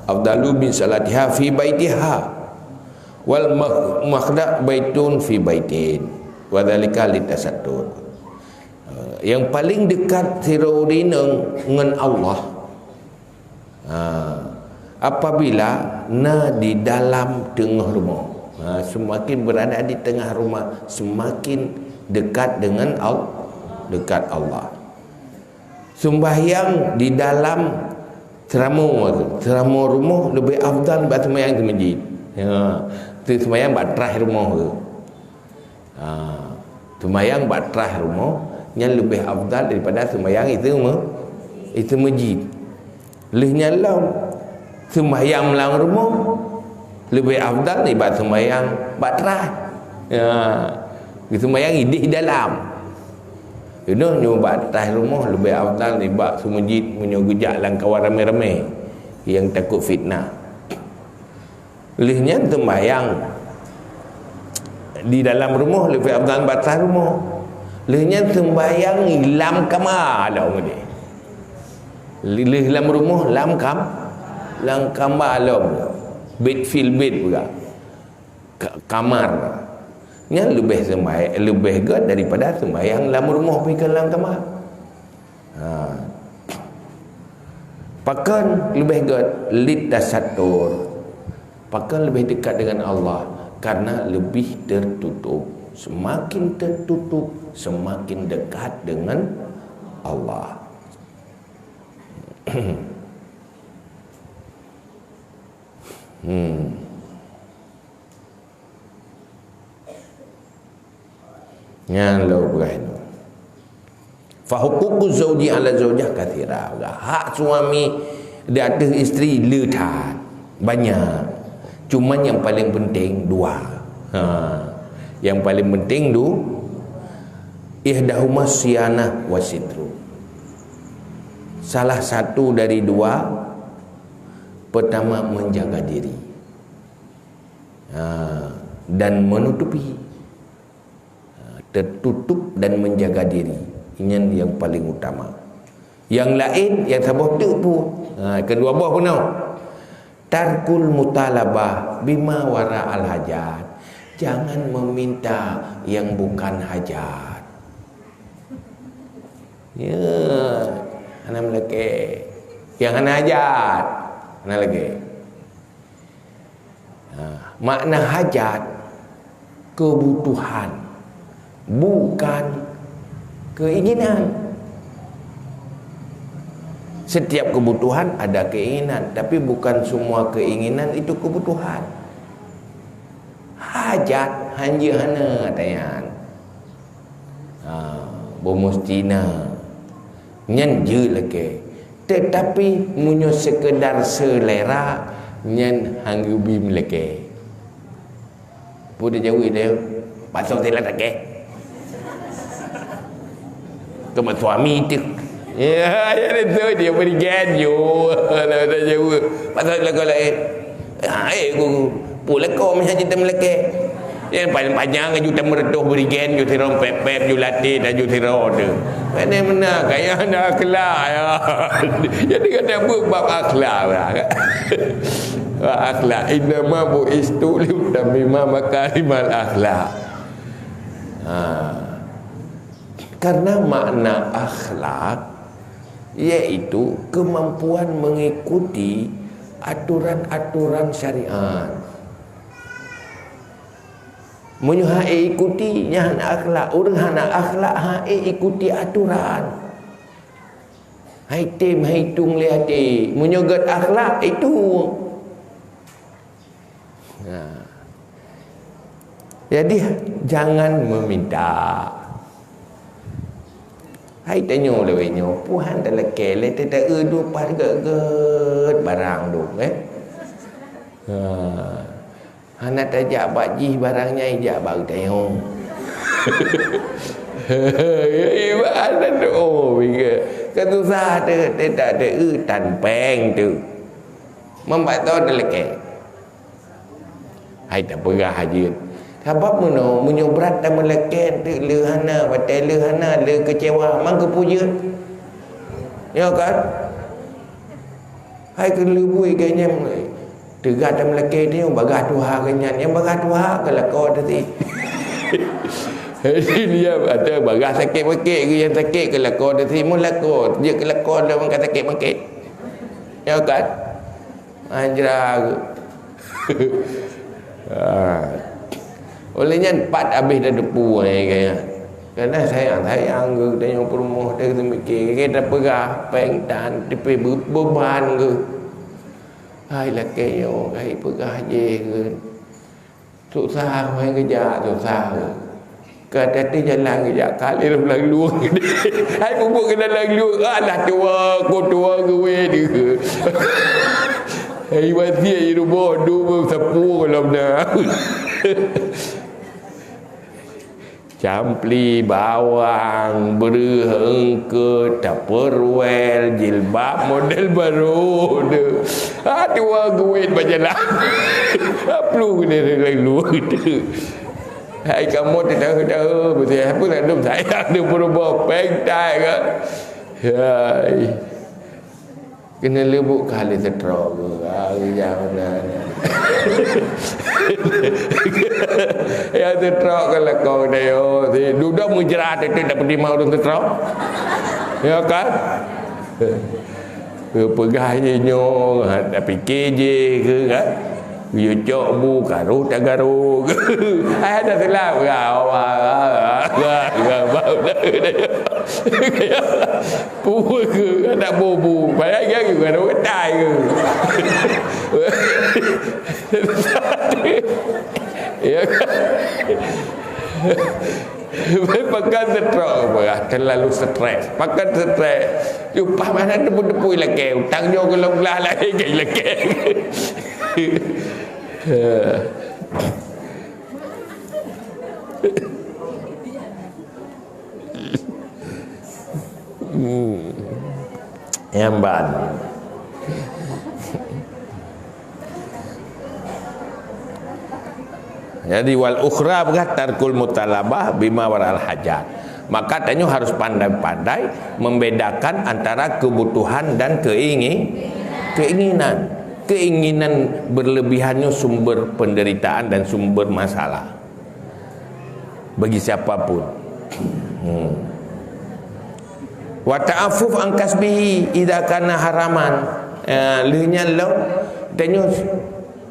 afdalu min salatiha fi baitiha wal makhda' baitun fi baitin wa dzalika litasattur. Yang paling dekat siraurineng dengan Allah apabila na di dalam tengah rumah. Semakin berada di tengah rumah, semakin dekat dengan Allah. Sembahyang di dalam ceramah rumah lebih afdal daripada sembahyang di masjid. Sembahyang batrah rumah tu. Sembahyang batrah rumah yang lebih afdal daripada sembahyang itu masjid. Lehnya lah sembahyang melang rumah lebih afdal daripada sembahyang batrah. Sembahyang idih dalam. Nyoba batrah rumah lebih afdal daripada masjid menyogejak lang kawan ramai-ramai yang takut fitnah. Lehnya sembahyang di dalam rumah lebih afdal batrah rumah. Lehnya sembahyang lam kamar lah orang dia. Leh dalam rumah lam kamar lah. Bed feel bed juga. Kamar. Yang lebih good daripada sembahyang dalam rumah pergi ke dalam kamar. Pakan lebih good lid tasatur. Pakan lebih dekat dengan Allah karena lebih tertutup. Semakin tertutup, semakin dekat dengan Allah. Yang lo berani. Fa huququ zawji ala zawjah kathira. Hak suami di atas isteri letak banyak. Cuma yang paling penting dua. Yang paling penting ihdahuma siyanah wasitru. Salah satu dari dua, pertama menjaga diri dan menutupi. Tertutup dan menjaga diri, ini yang paling utama. Yang lain yang sabah tu pun kedua buah pun tarkul mutalabah bima wara al hajat. Jangan meminta yang bukan hajat. Anak lelaki yang anak hajat, anak lelaki. Makna hajat kebutuhan, bukan keinginan. Setiap kebutuhan ada keinginan, tapi bukan semua keinginan itu kebutuhan. Hajat hanya hana tayan. Bomustina nyen je leke. Tetapi munyo sekedar selera nyen hanggubi leke. Pude jauh dia pasal telah tak ke. Kemat suami tu. Ya itu dia beri ganjo. Dah jauh. Pasal lagu lain. Aku pula kau macam cerita Melaka. Yang paling panjang juta mereduh beri ganjo tiram pep julatih dan jutiro tu. Mana kaya nak akhlak ya. Jadi kata bab akhlak lah. Akhlak innama bu'istu liutammima makarimal akhlak. Karena makna akhlak iaitu kemampuan mengikuti aturan-aturan syariat. Munyo hae ikuti nya akhlak, urang hana akhlak hae ikuti aturan. Hai tim hai tung le hati, munyo gat akhlak itu. Jadi jangan meminta. Hai tanyo le wenyo, puhan dah leke le tak edu pas get barang tu Anak tajak bakji barangnya ijak baru tengok. Ya ada tu biga. Ketusah tu tak ada tan peng tu. Membato deleke. Hai tak perah haji. Sebab munyo berat dan meleke tu lehana batai lehana le kecewa mang ke puja. Ya kan? Hai ke lebui kanya tegak dan melaki dia bagah Tuhan kenyan yang bagah Tuhan kalau kau tadi. Dia ada bagah sakit-sakit ke yang sakit kalau kau tadi mula kau dia kalau kau dah mangkat sakit-sakit. Ya kan? Anjra. Olehnya 4 habis dah depu kaya. Kadang sayang ke tengok rumah dia kata mikir kita perah pengtan tepi beban ke. Hai laki yo kai perah je ke. Susah main kerja susah ke. Kata jalan kerja kali dah pulang luar. Hai bubuk kena dalam luar. Alah tua ko tua ke we dia. Hai wasi iru bodoh sapu kalau dah. Campli bawang berengke tupperware jilbab model baru tu dua duit berjalan perlu kena lalu tu hai kamu tahu betul apa nak dum saya ada berubah pengtai kan hai kena lebuk kali setrok jangan ya setrok kalau kau dia duduk mujarah itu dapat 5 orang setrok ya kan pegahnya nyong tapi keje ke kan you cok bu karu tagaru ada salah pu ke ada bobu bayar ke ada kedai ke ya pakai setrok terlalu stres pakai stres lupa mana depu-depu lagi utang jo kalau belah lagi lagi Yamban jadi wal ukhra tarkul mutalabah bima waral hajat. Maka tanya harus pandai-pandai membedakan antara kebutuhan dan keinginan. Keinginan berlebihannya sumber penderitaan dan sumber masalah bagi siapapun. Wa ta'affuf an kasbihi idza kana haraman. Lehnya lo tanya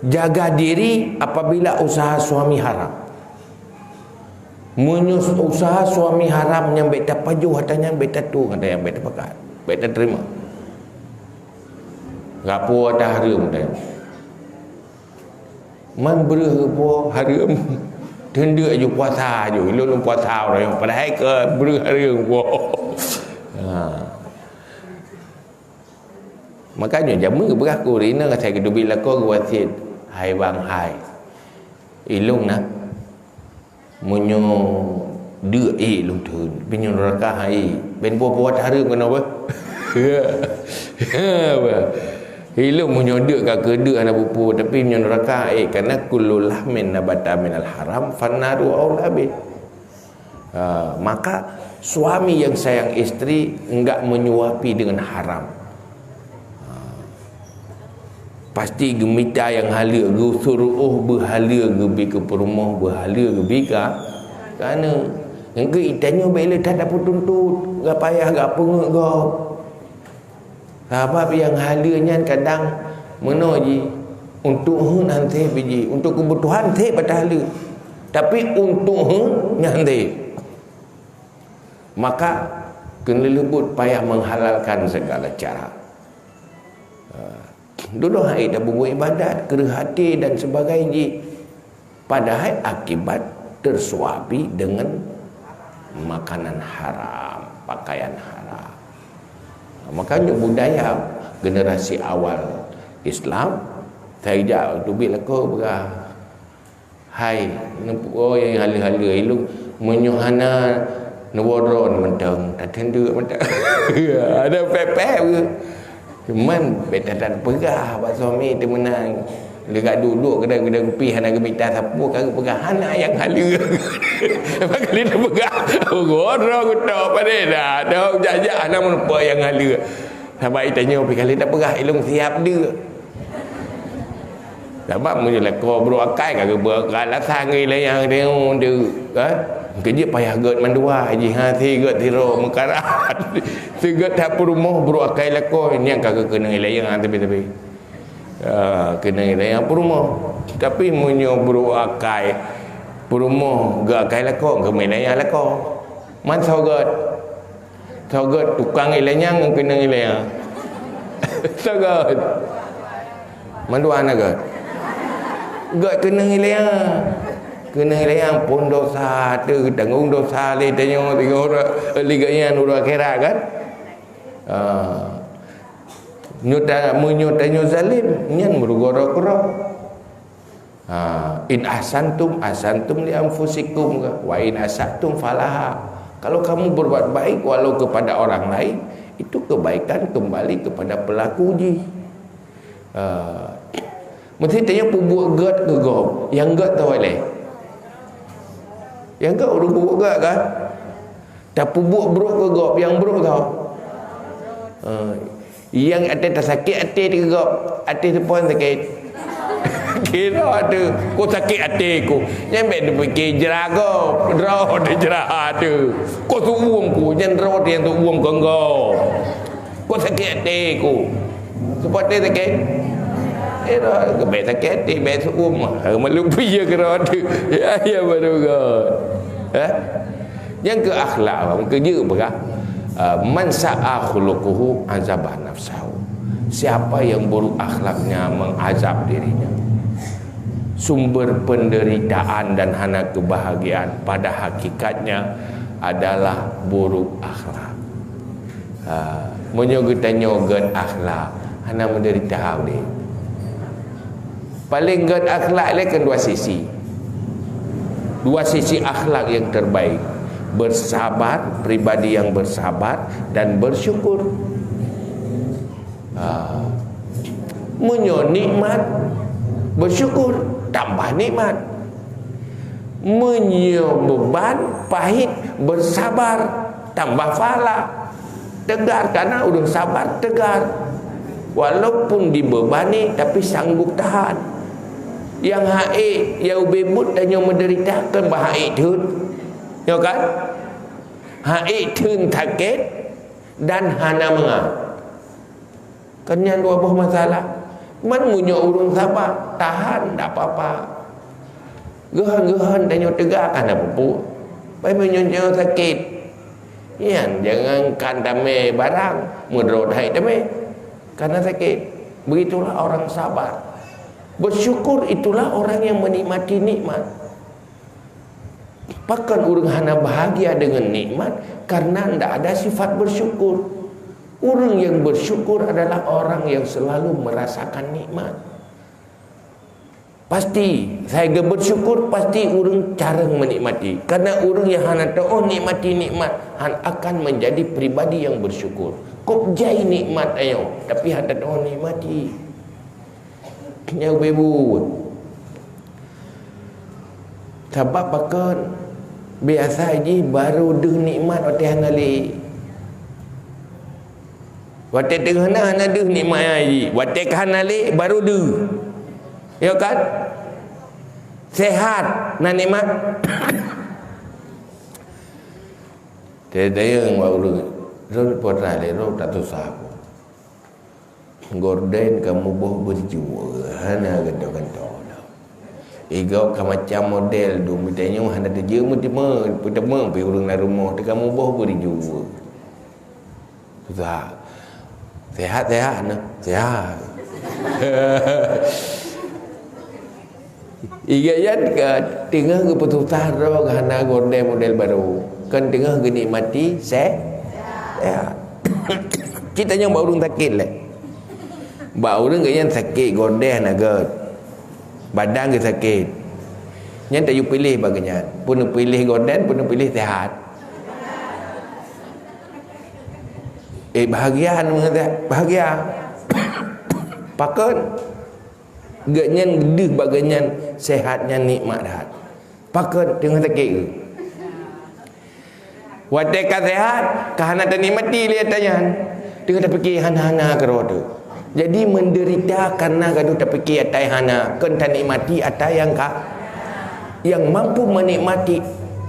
jaga diri apabila usaha suami haram. Menyus usaha suami haram yang beta paju hatanya beta tu ada yang beta pakat. Beta terima. Gapo ada haram dah. Man berapa haram. Tenda je puasa je. Lu puasa orang padahal ke berharam po. Makanya jamu beraku rina saya kedu bila ko wasit hai bang hai. Ilung nak munyo đưa lung thun bin neraka hai ben buat haram kenapa? Ilung munyo đưa ka kedua anak bupu tapi munyo neraka kerana kullu lahmin nabata minal haram fannaru aulabi. Maka suami yang sayang isteri enggak menyuapi dengan haram. Pasti gemita yang hala ge suruh berhala ge bi ke perumah berhala ge bi ka kerana engke itanya bila tak dapat tuntut gak payah gak pengek gak sebab yang halanya kadang mana ji untuk nanti biji untuk kebutuhan teh batal tapi untuk nanti maka kena lebut payah menghalalkan segala cara. Dulu hai dah buat ibadat, kerhati dan sebagainya. Padahal akibat tersuapi dengan makanan haram, pakaian haram. Makanya budaya generasi awal Islam saya jauh tu bila kau berah hai oh yang hala-hala ilung menyuhana nuwaron mentang tak tendu mentang ada pepek ke cuman beta tak perah buat suami dia menang dekat duduk kedai-kedai kopi hana gemita sapu kagak perah hana yang hala kali dia perah gorong tok pada dah dah jajak hana menapa yang hala sampai tanya pergi kali tak perah ilung siap dia sebab mula kau beruakai kagak berkalah sangai lah yang dia kerja payah god mandua haji hati god tiro mekarat segat tak rumah beruakai lah kau ini yang kagak kena ilayang tapi kena ilayang rumah tapi munyo beruakai Perumoh gak kai lako ke menaya lako. Man sogot. Sogot tukang ilenya kena ilenya. Sogot. Man dua anak gak. Gak kena ilenya. Kena ilenya pun dosa tu tanggung dosa le tanya orang liganya nur akhirat kan. Nyuta zalim nyan merugoro-goro. In ahsantum li anfusikum wa in asatum falaha. Kalau kamu berbuat baik walau kepada orang lain, itu kebaikan kembali kepada pelakunya. Mesti tanya pembuat gad ke gop. Yang gad tahu leh. Yang gad orang pembuat gad kan? Tak pembuat buruk ke gop, yang buruk tahu. Yang ada tak sakit hati ke gop, hati tu pun sakit. Kira ada kau sakit hati ku nyampe dia fikir jerago draw dia jerah tu kau tu uang ku nyen draw dia tu uang kau kau sakit hati ku sebab dia sakit era ke bet sakit hati bet uang malu piye kira tu ya baru god yang ke akhlak ke je berah man sa'a khuluquhu azaba nafsahu. Siapa yang buruk akhlaknya mengazab dirinya. Sumber penderitaan dan hana kebahagiaan pada hakikatnya adalah buruk akhlak. Menyoget-nyoget akhlak hana menderita dia. Paling gad akhlak ni kan dua sisi. Dua sisi akhlak yang terbaik. Bersabar, pribadi yang bersabar dan bersyukur. Nikmat, bersyukur, tambah nikmat. Beban, pahit, bersabar, tambah pahala. Tegar karena udah sabar, tegar. Walaupun dibebani tapi sanggup tahan. Yang haid, yang bebut dan yang menderita kan bahaid tu. Ya kan? Haid tun sakit dan hana mengah. Kan yang dua buah masalah. Man munyo urung sabar, tahan tak apa-apa. Gehan-gehan dan yang tegak kan apa pun. Baik munyo sakit. Yan jangan kandame barang, mudrot hai dame. Karena sakit. Begitulah orang sabar. Bersyukur itulah orang yang menikmati nikmat. Bahkan orang hana bahagia dengan nikmat karena tidak ada sifat bersyukur. Orang yang bersyukur adalah orang yang selalu merasakan nikmat. Pasti saya bersyukur, pasti orang cara menikmati. Karena orang yang hana tahu nikmati nikmat akan menjadi pribadi yang bersyukur. Kok jai nikmat ayo, tapi hana tahu nikmati. Yang bebut. Sebab bahkan biasa je baru deh nikmat waktu hana li. Waktu tengah hana deh nikmat aje. Waktu hana li baru deh. Ya kan? Sehat na nikmat. Tedayang wa ulu. Ro potra le ro tak susah. Gorden kamu boh berjua hana gento-gento. Ego macam model du mitanya hana deje mutima pertama pi urang na rumah te kamu boh berjua. Susah. Sehat-sehat na. Sehat. Igayat ke tengah ke putusan roh hana gorden model baru. Kan tengah ke nikmati sehat. Kita yang baru sakit le. Baru yang sakit gorden agak. Badan ke sakit. Yang tak you pilih baginya. Pun pilih gorden, pun pilih sehat. Bahagia mengatakan bahagia. Pakon genyan gede baganyan sehatnya nikmat dah. Pakon tengah sakit ke. Wadai sehat, kahana tak nikmati lihat tanya. Tengah tak fikir hana-hana ke roh tu. Jadi menderita karena gaduh tak fikir atai hana, kan tak nikmati atai yang mampu menikmati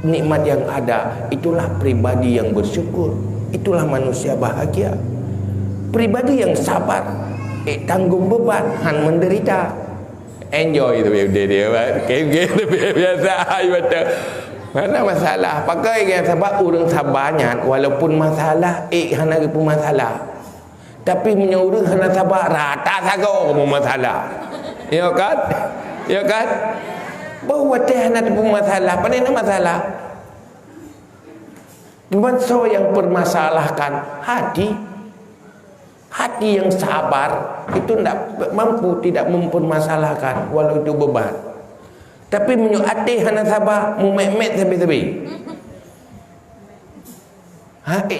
nikmat yang ada. Itulah pribadi yang bersyukur. Itulah manusia bahagia. Pribadi yang sabar, tanggung beban, han menderita. enjoy tu dia game-game tu biasa betul. Mana masalah pakai yang sabar urang sabarnya walaupun masalah hana pun masalah. Tapi menyuruh hana sabar rata sago masalah. Ya kan? Ya kan? Bahawa teh hana pun masalah, pandai masalah. Bangsa yang permasalahkan hati yang sabar itu tidak mampu tidak mempermasalahkan walau itu beban. Tapi menyuati hana sabar mumet-met tebi-tebi.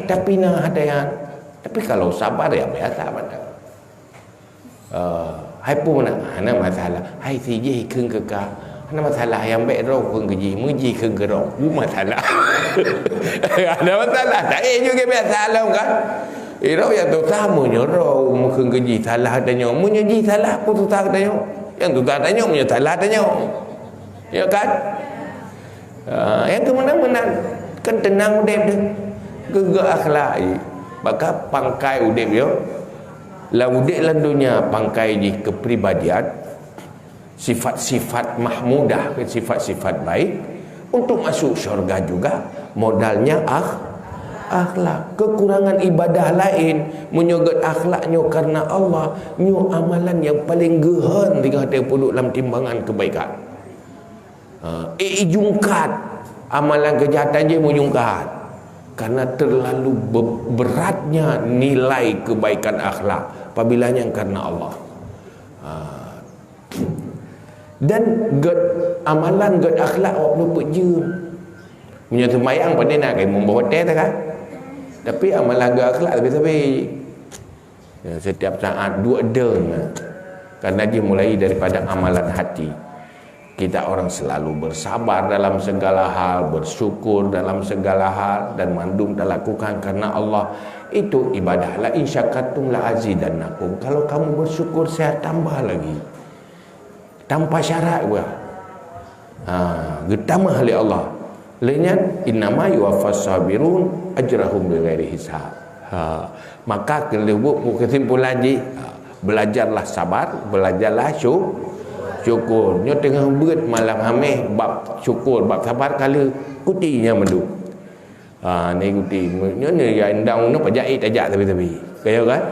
Tapi nah ada yang tapi kalau sabar ya biasa pada. Hai pun hana masalah. Hai siji keung keka. Hana masalah yang baik roh keung keji, muji keung gerong. Masalah. Ada masalah. Tak juga biasa lah kan. Roh yang tu sama roh keung keji salah tanya. Munyi salah pun tu tak tanya. Yang tu tak tanya munyi salah tanya. Ya kan? Yang kemana-mana kan tenang udip dia gegak akhlak maka pangkai udip dia lah udip lah dunia pangkai di kepribadian sifat-sifat mahmudah sifat-sifat baik untuk masuk syurga juga modalnya akhlak. Kekurangan ibadah lain menyogot akhlaknya karena Allah nyu amalan yang paling gehan dengan dia puduk dalam timbangan kebaikan. Jungkat amalan kejahatan je menjungkat karena terlalu beratnya nilai kebaikan akhlak apabila yang karena Allah. Dan amalan akhlak waktu pejum punya sembahyang pada nak kai membawa teh kan, tapi amalan akhlak tapi setiap saat dua deng karena dia mulai daripada amalan hati. Kita orang selalu bersabar dalam segala hal, bersyukur dalam segala hal dan mandum tak lakukan karena Allah. Itu ibadah. La in syakartum la azidannakum. Kalau kamu bersyukur saya tambah lagi. Tanpa syarat gua. Getama oleh Allah. Lainnya innama yuwaffas sabirun ajrahum bighairi hisab. Maka kesimpulan ji belajarlah sabar, belajarlah syukur. Nyo tengah beut malam hameh bab syukur, bab sabar kala kutinya mendu. Ni kuti. Nyo ni yang ndang no pajai tajak tepi-tepi. Kaya kan?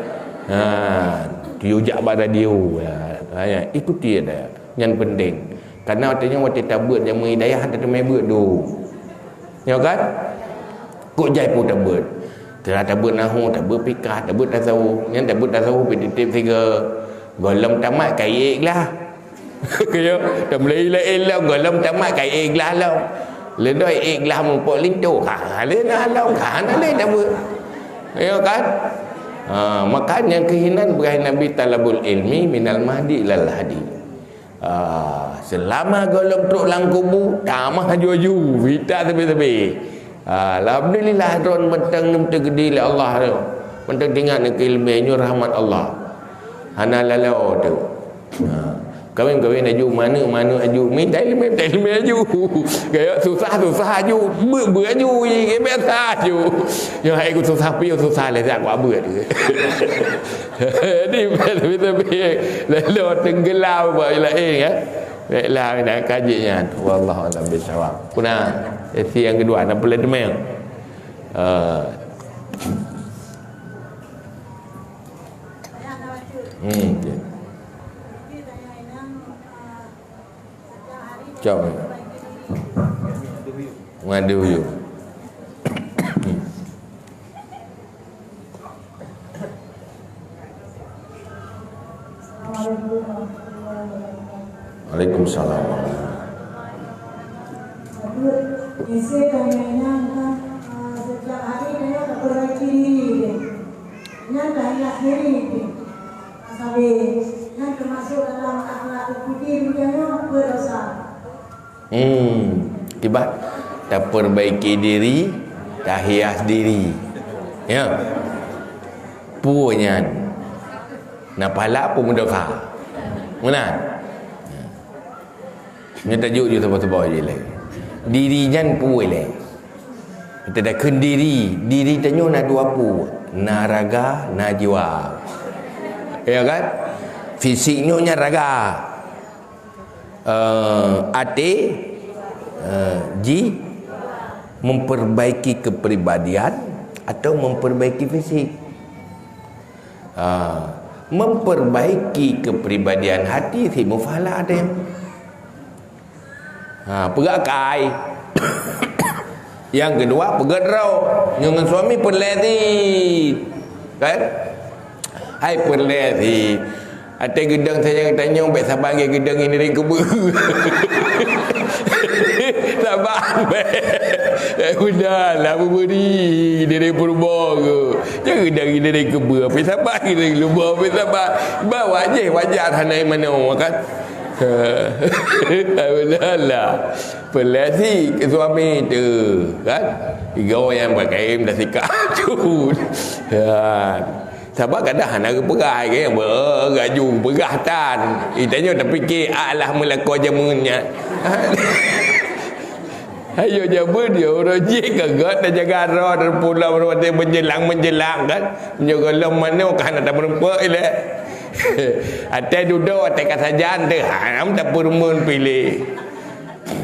Diujak pada dia. Ikuti ada. Yang penting. Karena artinya waktu kita beut yang menghidayah ada temai beut tu. Ya kan? Kok jai pun tak beut. Tak beut nahu, tak beut fikah, tak beut tasawuf. Yang tak beut tasawuf tip 3. Golong tamat kai lah. Kaya dah mulai lah golong tamat kai ikhlas lah. Ledoi ikhlas mumpuk lintu. Lena lah kan le dah buat. Ya kan? Makanya kehinan berahi Nabi talabul ilmi minal mahdi lal hadi. Selama golong truk lang kubu tamah aju-aju vita tepi-tepi. Alhamdulillah ron mentang tergedi le Allah tu. Mentang tinggal nak ilmunya rahmat Allah. Hana lalau tu. Kawin-kawin aju mana aju minta ilmu aju kayak susah aju ber aju ye biasa aju yang aku susah pi susah le tak buat ber ni tapi lalu tenggelam apa lain ya baiklah nak kajinya wallahu alam bisawab. Kuna sesi yang kedua nak pelan demang Jom ngadu you. Waalaikumsalam.
Isi kami setiap hari dia tak perbaiki diri. Yang dah hilang diri. Sampai yang termasuk dalam akhlak fikir dia berdosa.
Tiba tak perbaiki diri, tak hias diri. Ya. Punya. Nak pahala pun mendosa. Mana? Ni tajuk je sebab-sebab je lagi. Diri jan puai le. Kita dah ken diri tanyo na dua pu, na raga, na jiwa. Ya kan? Fisiknya nya raga. ate ji memperbaiki kepribadian atau memperbaiki fisik. Memperbaiki kepribadian hati si mufalah ada yang pegakai. Yang kedua pegadrau dengan suami perleti kan. Hai perleti ada gedang saya tanya baik sabar ke gedang ini dari kebun. Sabar udahlah beri dari purba ke jangan gedang ini dari kebun apa sabar kita lupa apa sabar bawa wajar hanai mana kan. Udahlah pelati ke suami tu kan 3 orang yang pakai dah sikap tu kan. Sebab kadang nak pegai ke yang bergaju bergahtan. Itanya tak fikir alah melakau jamunya. Ayo jamu dia orang jik kagak dah jaga roh dan pulau berwati menjelang kan. Menjaga lam mana kan ada berempat ile. Ada duduk atas kasajan tu ham tak permun pilih.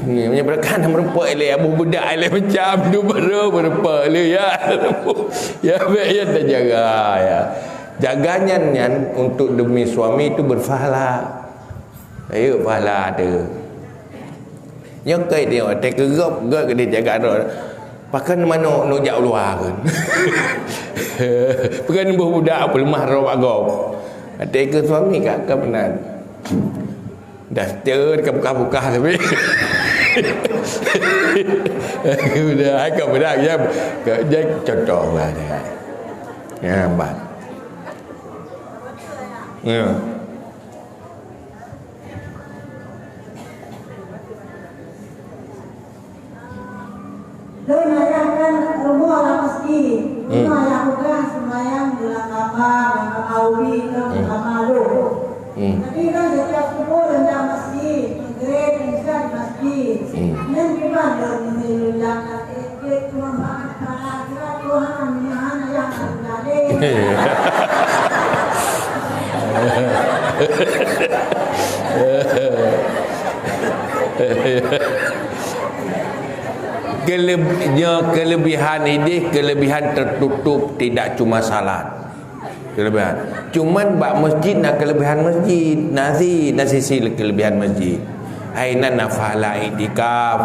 Ni punya berkan merempak ile abu budak ile macam tu baru merempak ile ya. Ya baik tak jaga ya. Jaganya nyan untuk demi suami itu berpahala. Ayo pahala tu. Yang kai dia tak kerap ke dia jaga roh. Pakan mana nak jak luar kan. Pakan budak pelemah roh agam. Ada ke suami kat benar. Dah setir ke buka-buka tapi. Udah agak benar ya. Dia contoh lah dia. Ya, mbak. Ya.
Lalu kan rumah orang masjid. Rumah yang bukan sembahyang bulan kamar, yang kawi, kamar lu. Tapi kan setiap kubur rendang masjid, gereja insan masjid. Dan gimana menjelaskan itu cuma makan kira Tuhan yang ada. Kelebihan ini kelebihan tertutup, tidak cuma salat kelebihan. Cuman bak masjid nak kelebihan masjid nasi kelebihan masjid. Ainan nafala itikaf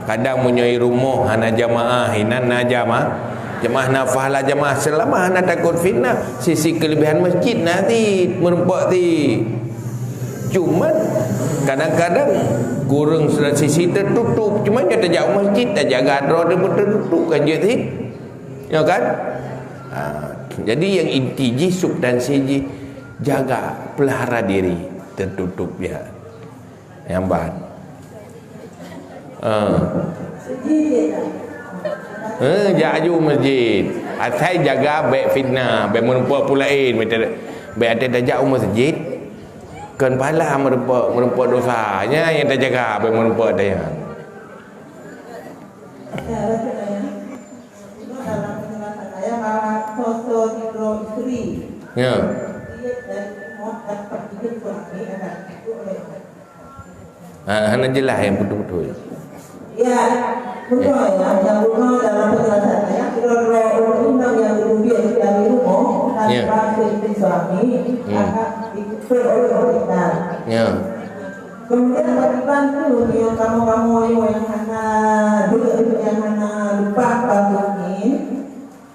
kadang menyoi rumah hana jamaah hinan na jamaah nafala jamaah selama hana takut fitnah sisi kelebihan masjid nasi merempak ti. Cuman kadang-kadang kurang sisi tertutup. Cuma dia tak jaga masjid, tak jaga roh dia tertutup kan je sih. Ya kan? Jadi yang inti ji substansi ji jaga pelihara diri tertutup ya. Yang ban. Jaju masjid. Asai jaga baik fitnah, baik merempak pulain, baik ada jauh masjid. Kan pahala merempak dosanya yang tak jaga apa merempak dia. Ya. Hanya jelas yang betul-betul. Ya, betul ya. Yang betul dalam penjelasan saya, kalau undang yang kemudian dari rumah tanpa istri suami, akan diikuti oleh kita.
Ya.
Kemudian dibantu yang kamu yang hana dulu yang hana lupa mungkin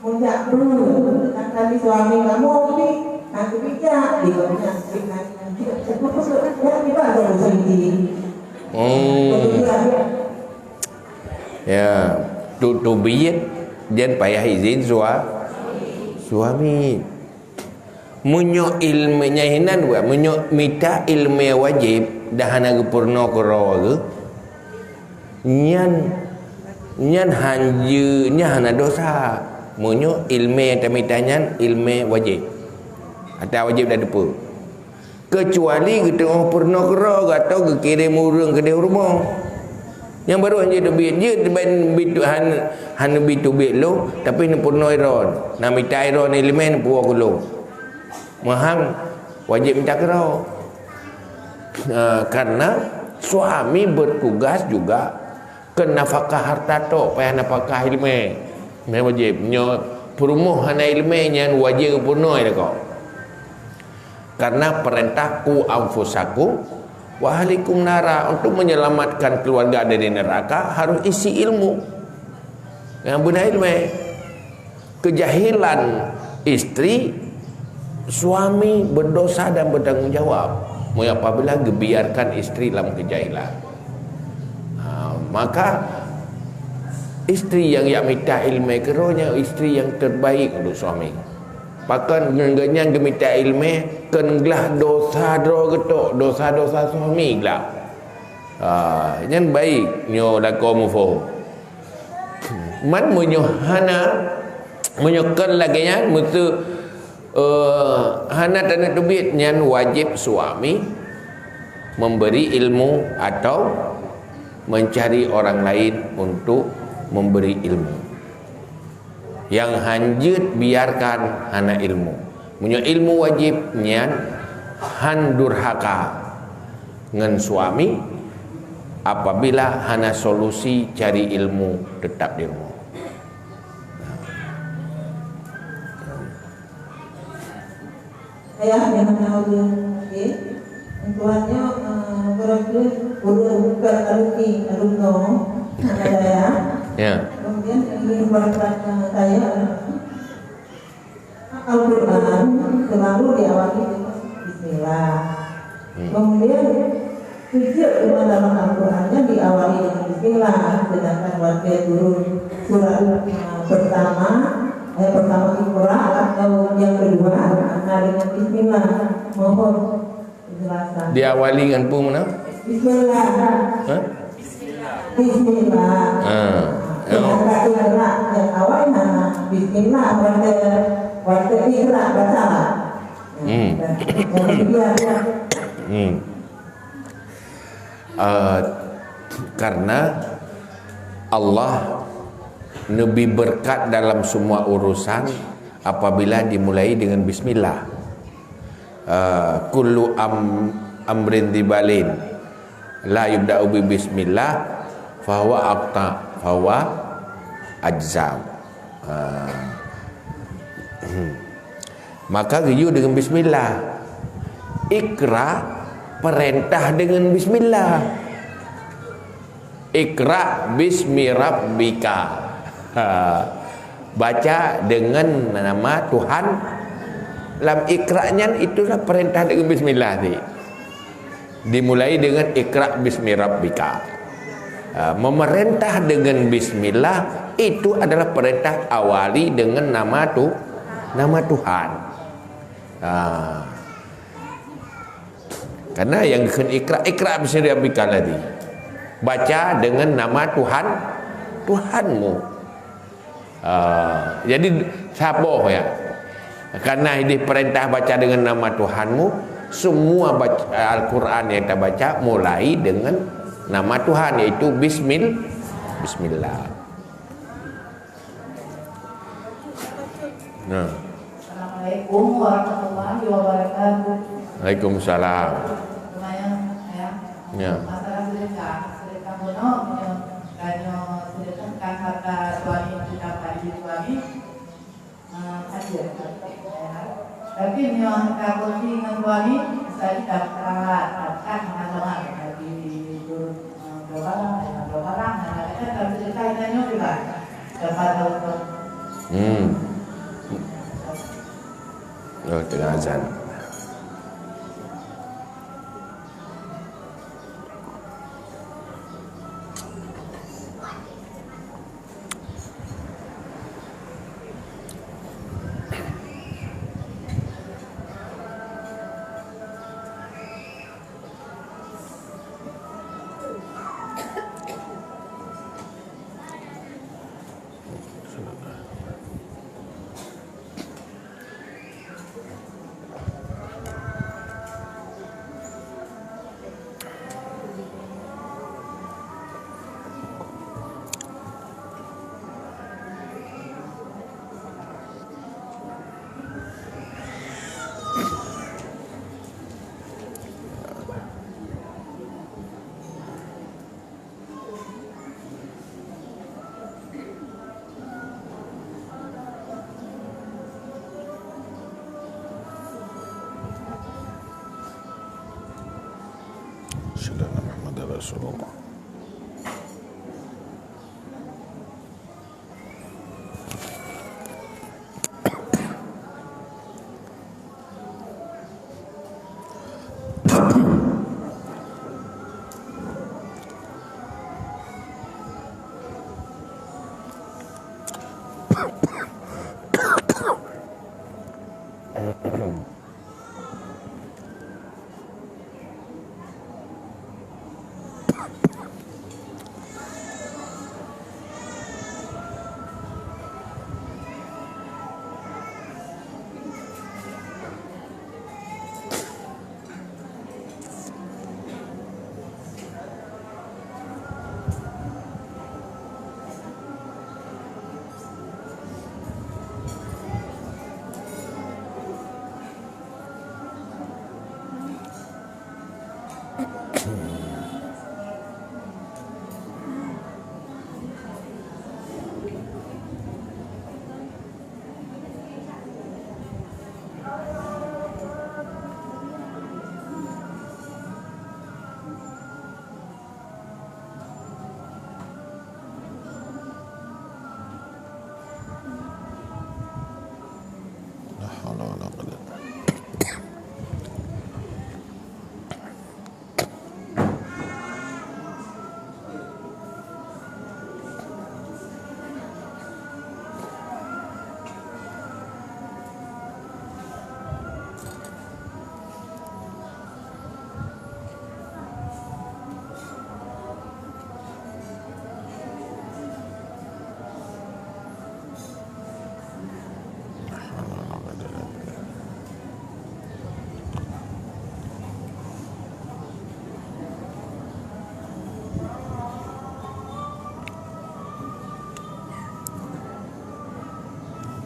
muncak dulu akan suami kamu ini nanti bijak dia nanti dibantu sendiri. Ya, tu biyat dan payah izin suami. Munyo ilmunya hinan buat munyo mita ilmu wajib dah hana purna kerawa nyan hanje nya hana dosa. Munyo ilmu yang tamitanya ilmu wajib. Atau wajib dah depa. Kecuali kita purna kerawa atau kirim urang ke dia rumah. Yang baru hanya duit je deban bitu han bitu bit lo tapi ni purna iron. Na mita iron elemen puak lo. Mahang wajib minta kerau. Karena Suami bertugas juga ke nafkah harta tu, payah nafkah ilmu. Ini wajib. Nyo perumuh hana ilmu nyan wajib penuh dah kau. Karena perintah ku anfusakum wa ahlikum nara, untuk menyelamatkan keluarga dari neraka harus isi ilmu. Yang benar ilmu. Kejahilan istri, suami berdosa dan bertanggung jawab. Apabila gebiarkan istri dalam kejahilan, maka istri yang minta ilmu keronya istri yang terbaik untuk suami. Bahkan dengan gemita ilmu kenlah dosa getok dosa suami lah. Yang baik nyo lakomu fo. Man menyohana menyokan lagi nya mutu hana tanah tubit nyan wajib suami memberi ilmu atau mencari orang lain untuk memberi ilmu. Yang hanjut biarkan hana ilmu. Punya ilmu wajib nyan han durhaka ngan suami apabila hana solusi cari ilmu tetap di rumah.
Ayah yang tahu dia, tuannya berarti bukan alumno, ada ya. Kemudian ingin berkata saya Al-Quran selalu diawali dengan Bismillah. Kemudian sujud dalam Al-Qurannya diawali dengan Bismillah, sedangkan waktu turun surat pertama Iqra atau yang kedua dengan Bismillah. Mohon penjelasan.
Diawali dengan pun mana?
Bismillah. Bismillah. Iqra yang awal mana? Bismillah waktu Iqra baca.
Karena Allah lebih berkat dalam semua urusan apabila dimulai dengan bismillah. Kullu amrin dibalin la yubda'u bi bismillah fahuwa ajzam. Maka riu dengan bismillah. Iqra perintah dengan bismillah. Iqra bismi rabbika. Baca dengan nama Tuhan. Dalam ikra'nya itulah perintah dengan bismillah ni. Dimulai dengan Iqra bismi rabbika. Memerintah dengan bismillah itu adalah perintah awali dengan nama Tuhan. Karena yang Iqra bismi rabbika tadi baca dengan nama Tuhanmu. Jadi siapa ya? Karena ini perintah baca dengan nama Tuhanmu, semua Al-Quran yang kita baca mulai dengan nama Tuhan, yaitu Bismillah.
Assalamualaikum warahmatullahi wabarakatuh.
Waalaikumsalam. Ya.
Masalah sedekah bono kanyo sedekahkan harta suami kita pada suami hadir. Tapi nyo harta kunci dengan suami saya dapatkan masalah di barang ada kalau sedekah kanyo juga dapat untuk
tengah azan. asyhadu anna Muhammadar Rasulullah.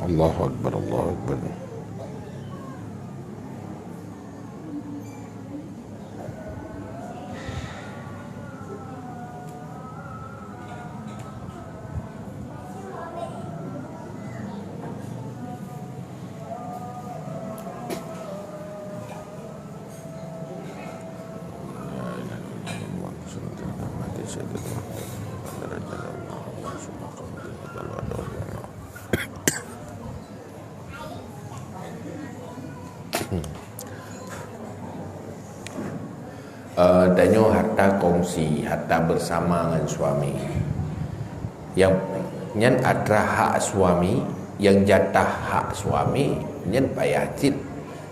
Allahu Akbar, Allahu Akbar.
Danyo harta kongsi, harta bersama dengan suami. Yang nyen atra hak suami, yang jatah hak suami, nyen payah cit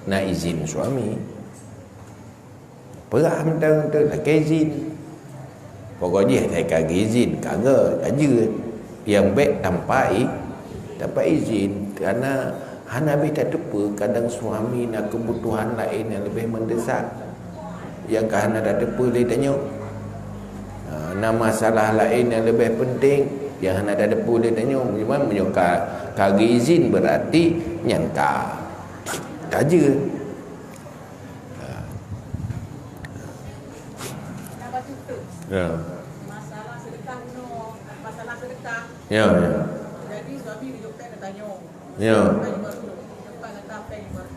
na izin suami. Perah mentang-mentang nak izin. Pokoknya saya kagak izin, kagak aja. Yang baik tanpa izin, karena hana beta tepa kadang suami nak kebutuhan lain yang lebih mendesak. Yang kahana dah depa dia tanya. Nah masalah lain yang lebih penting yang hana dah depa dia tanya. Memang menyuka kagak izin berarti nyangka. Kaja. Ya.
Masalah sedekah no, masalah sedekah.
Ya.
Jadi suami hidup kan tanya.
Ya.
Tempat kata apa yang baru.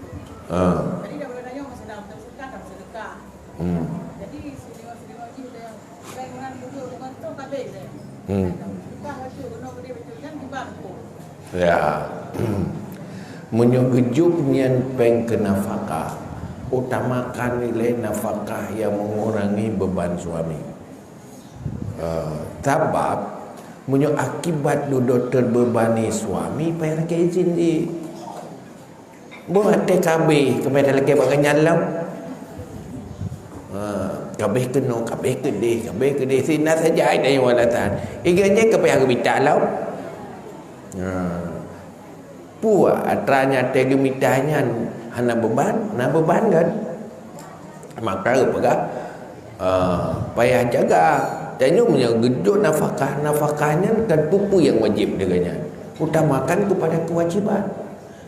Jadi dia boleh tanya masih dalam sedekah tak sedekah. Jadi sedekah ni dia dengan dulu dengan tu kabeh dia. Sedekah waktu guna dia betul kan di bangku.
Ya. Menyugujup nyan peng ke nafkah. Utamakan nilai nafkah yang mengurangi beban suami. Sebab menyo akibat duduk terbebani suami payah nak izin di. Buat TKB kepada lelaki bagai nyalam. Kabeh kena, kabeh kedih sina saja ada yang walatan. Iganya kepayah gemita lau. Puak atranya tegemitanya hana beban, na beban kan. Maka apa payah jaga. Tanya punya gedut nafkahnya kan pupu yang wajib dengannya. Utamakan kepada kewajiban.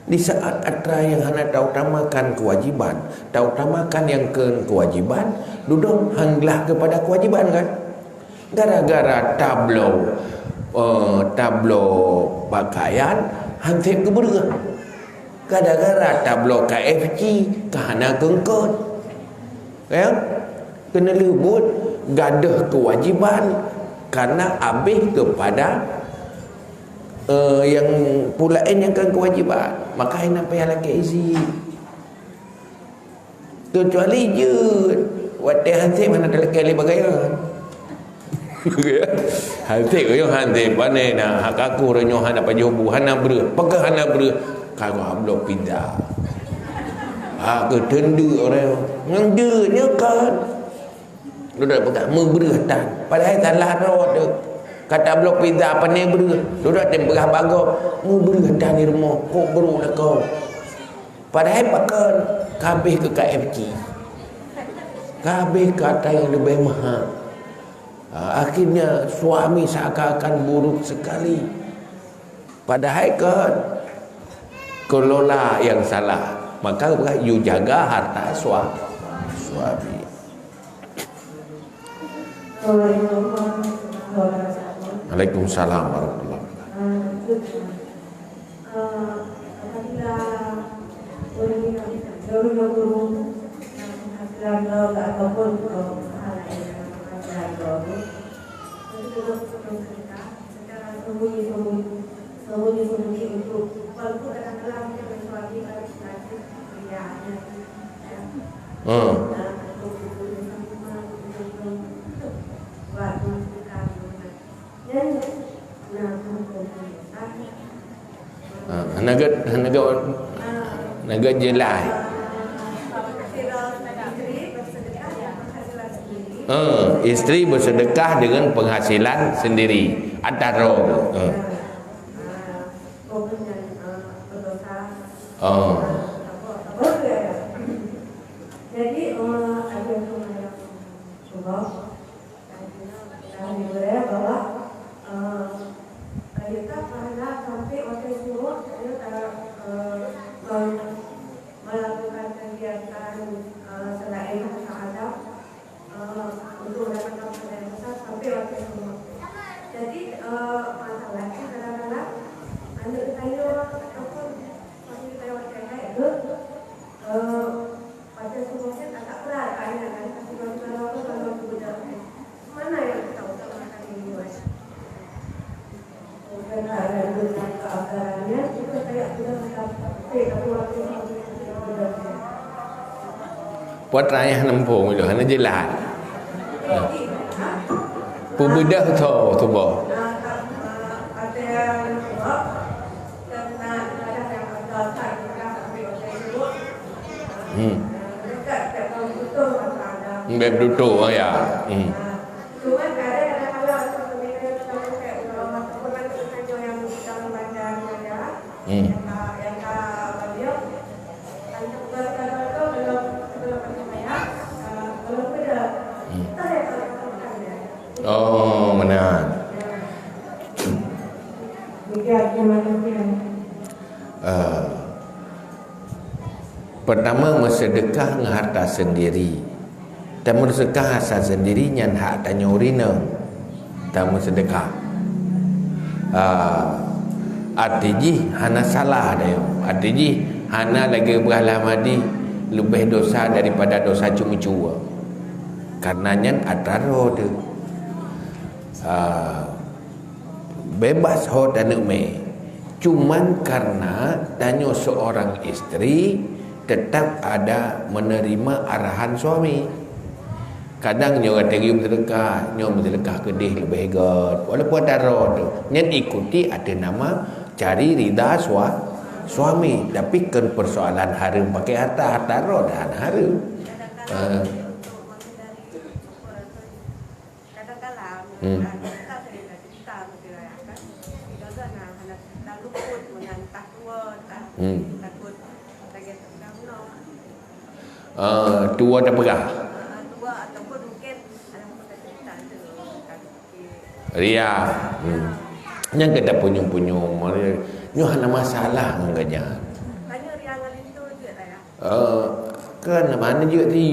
Di saat atra yang hana tahu utamakan kewajiban, tahu utamakan yang kewajiban, duduk hanglah kepada kewajiban kan. Gara-gara tablo pakaian hansip ke bergerak. Gara-gara tablo KFC kahana kengkot. Ya? kena lebut gadah kewajiban karena habis kepada yang pulain yang kan kewajiban, maka nak payah lagi izin. Kecuali je waktu hansip mana tak lagi bagaimana. Hansip yo hansip pane nak hak aku renyo hana paju bu hana ber pakai hana ber kalau blok pindah ke tenda orang ngendenya kan lu dah pegang memberatan padahal salah rawat dia kata blok pindah apa ni ber lu dah temberah bago memberatan di rumah kok beru lah kau padahal pakai kabeh ke KFC kabeh kata yang lebih mahal. Akhirnya suami seakan-akan buruk sekali, padahal kan kelola yang salah. Maka you jaga harta suami. Waalaikumsalam warahmatullahi wabarakatuh. Naga jelai. Isteri bersedekah dengan penghasilan sendiri. Ataro.
Jadi ada bahwa kita pernah sampai waktu itu melakukan kegiatan selain ada untuk mendapatkan pendapatan besar sampai waktu itu. Jadi masalahnya kadang-kadang anak saya ataupun suami saya waktu itu pada semuanya agak berat kayaknya kan kasih kalau sudah mana yang kita utamakan ini mas? Bukan ada tentang keagarannya juga saya sudah mencapai tapi waktu itu
buat raya nempung itu hanya jelas. Pubedah tu boh.
Ada yang karena ada yang berdosa juga sampai waktu itu. Dekat kalau betul ada.
Betul ya.
Cuma kadang-kadang kalau pemikiran kayak pernah kita yang dalam bandar ya. Yang beliau kalau belum percaya belum beda. Kita ya
Oh, benar. Pertama bersedekah dengan harta sendiri. Dan bersedekah asal sendiri yang hak tanya urina. Dan bersedekah. Artinya hana salah dia. Artinya hana lagi berhalamadi lebih dosa daripada dosa cuma-cuma. Karenanya ataro tu. Bebas ho tanuk me. Cuman karena tanya seorang isteri tetap ada menerima arahan suami. Kadang nyo kata gium sedekah, nyo sedekah kedih lebih hebat. Walaupun ataro tu, nyen ikuti ada nama cari ridha suami. Tapi kan persoalan harum pakai harta ataro dan harum. Tua tak pegah.
Tua ataupun mungkin ada cerita
Ria. Yang kita punyung-punyung. Nyo hana masalah nganya.
Tanya Ria ngalin tu je lah ya.
Kan mana juga ni.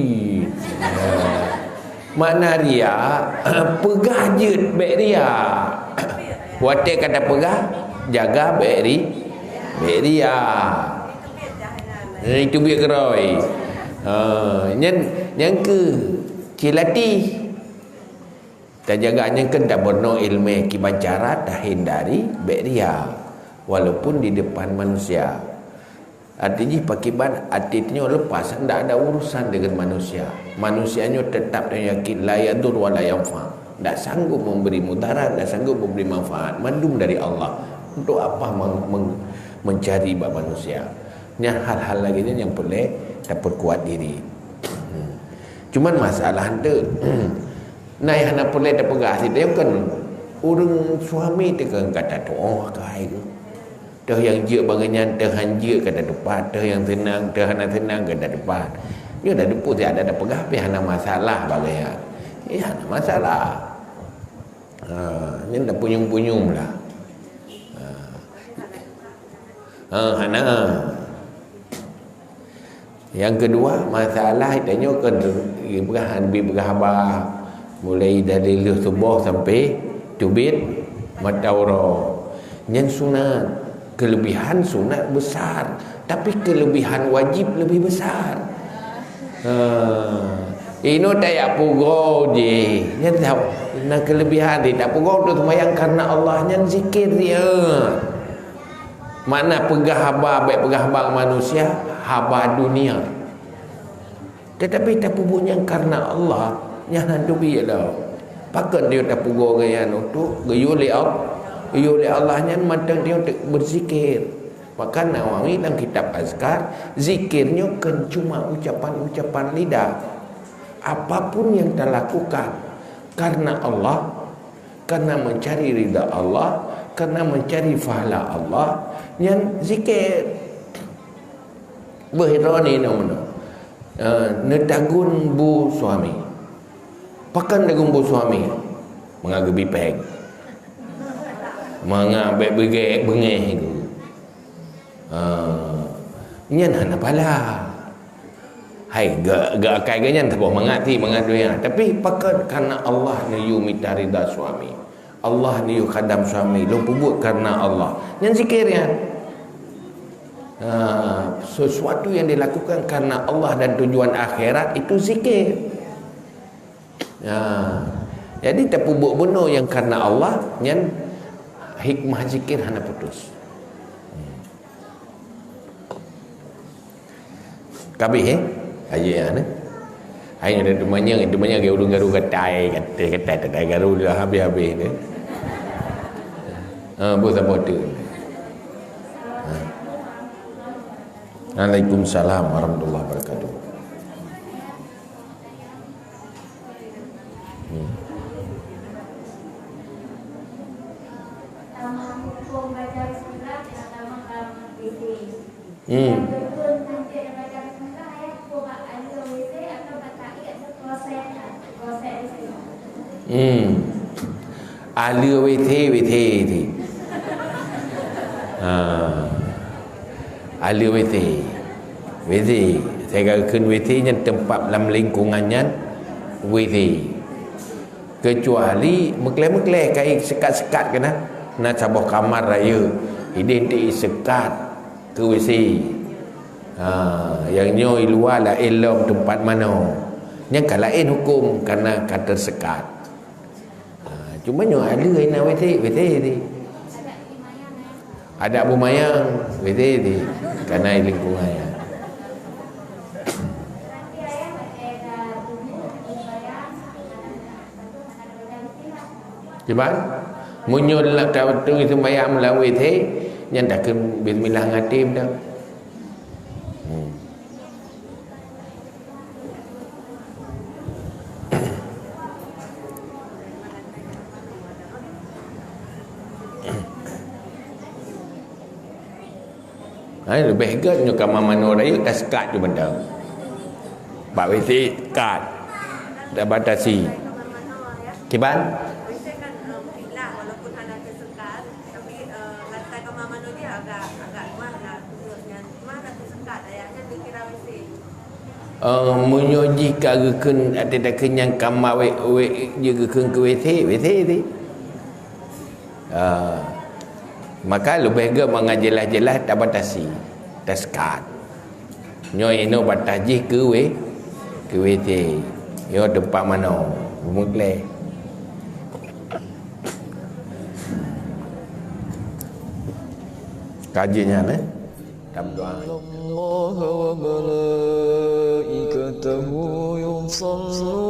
Makna Ria pegah je bek Ria. Watik kata pegah jaga bek Ria. Itu biar keroi. Nhân cứ cilati tajaganya kan tak berno ilmu kibancara dah hindari beria walaupun di depan manusia. Artinya pakiban artinya lepas tidak ada urusan dengan manusia. Manusianya tetap yakin la yadur wa la yanfa. Tak sanggup memberi mudarat, tak sanggup memberi manfaat. Mandum dari Allah. Untuk apa mencari bab manusia? Ini hal-hal lagi yang boleh dapat kuat diri. Cuman masalah tu naik hana boleh dapat gasi dia kan orang suami tu kan kata tu oh kai ke. Dah yang je baganyan tahan je kata depan, dah yang tenang, dah hana tenang kata depan. Dia dah depu dia ada pegah tapi hana masalah bagaya. Hana masalah. Ni dah punyung-punyung lah. Hana. Yang kedua masalah itanya kan lebih berhabar mulai dari lih subuh sampai tubit matawra. Yang sunat kelebihan sunat besar tapi kelebihan wajib lebih besar. Ino tak pugo je. Yang tahu nak kelebihan dia tak pugo tu sembahyang karena Allah yang zikir dia. Mana pegah haba baik pegah haba manusia haba dunia. Tetapi tak punya karena Allah yang hantu biar dah. Pakai dia tak pugo gaya tu gayu le Allah nya matang dia berzikir. Maka Nawawi dalam kitab Azkar zikirnya kan cuma ucapan-ucapan lidah. Apapun yang kita lakukan karena Allah, karena mencari ridha Allah, karena mencari pahala Allah, yang zikir berhirani namanya netagun bu suami pakan dagun bu suami mengagebi peng mengabek bengeh itu nyan hana pala hai gak kai ganyan tak mengati mengadunya tapi pakan karena Allah ni yu minta ridha suami Allah ni yu khadam suami lu buat karena Allah nyan zikirnya sesuatu yang dilakukan karena Allah dan tujuan akhirat itu zikir. Jadi tak pubuk benar yang karena Allah yang hikmah zikir hana putus. Kabeh aje ya ne. Ai ada temannya ke ulung garu katai katai garu dah habis ne. Bos apa tu? Waalaikumsalam warahmatullahi wabarakatuh. Ahli WT ni. Ahli WT saya katakan WT nya tempat dalam lingkungannya WT kecuali mekleh-mekleh kai sekat-sekat kena nak cabah kamar raya identik sekat ke WC yang nyoi luar lah elok tempat mana yang kalain hukum kerana kata sekat cuma nyoi ahli nak WT ni ada Abu Mayang WT kerana lingkungannya. Cuman munyul lah kau tu itu bayar melalui WT yang tak ke bismillah ngatim dah. Lebih hegatnya kamar mana raya tak sekat tu benda Pak WT kat dah batasi kiban
walaupun hanya tersekat tapi lantai kamar mana dia agak luas lah mana tersekat ayahnya dikira WC
menyoji kagakun ada kenyang kamar juga ke WC ni maka lebih ke mengajelah-jelah tak batasi tak sekat nyoy ino batasi ke WT
Yo tempat mana? Mengklek. Kajinya ni. Dalam doa.
الله وملائكته يصلون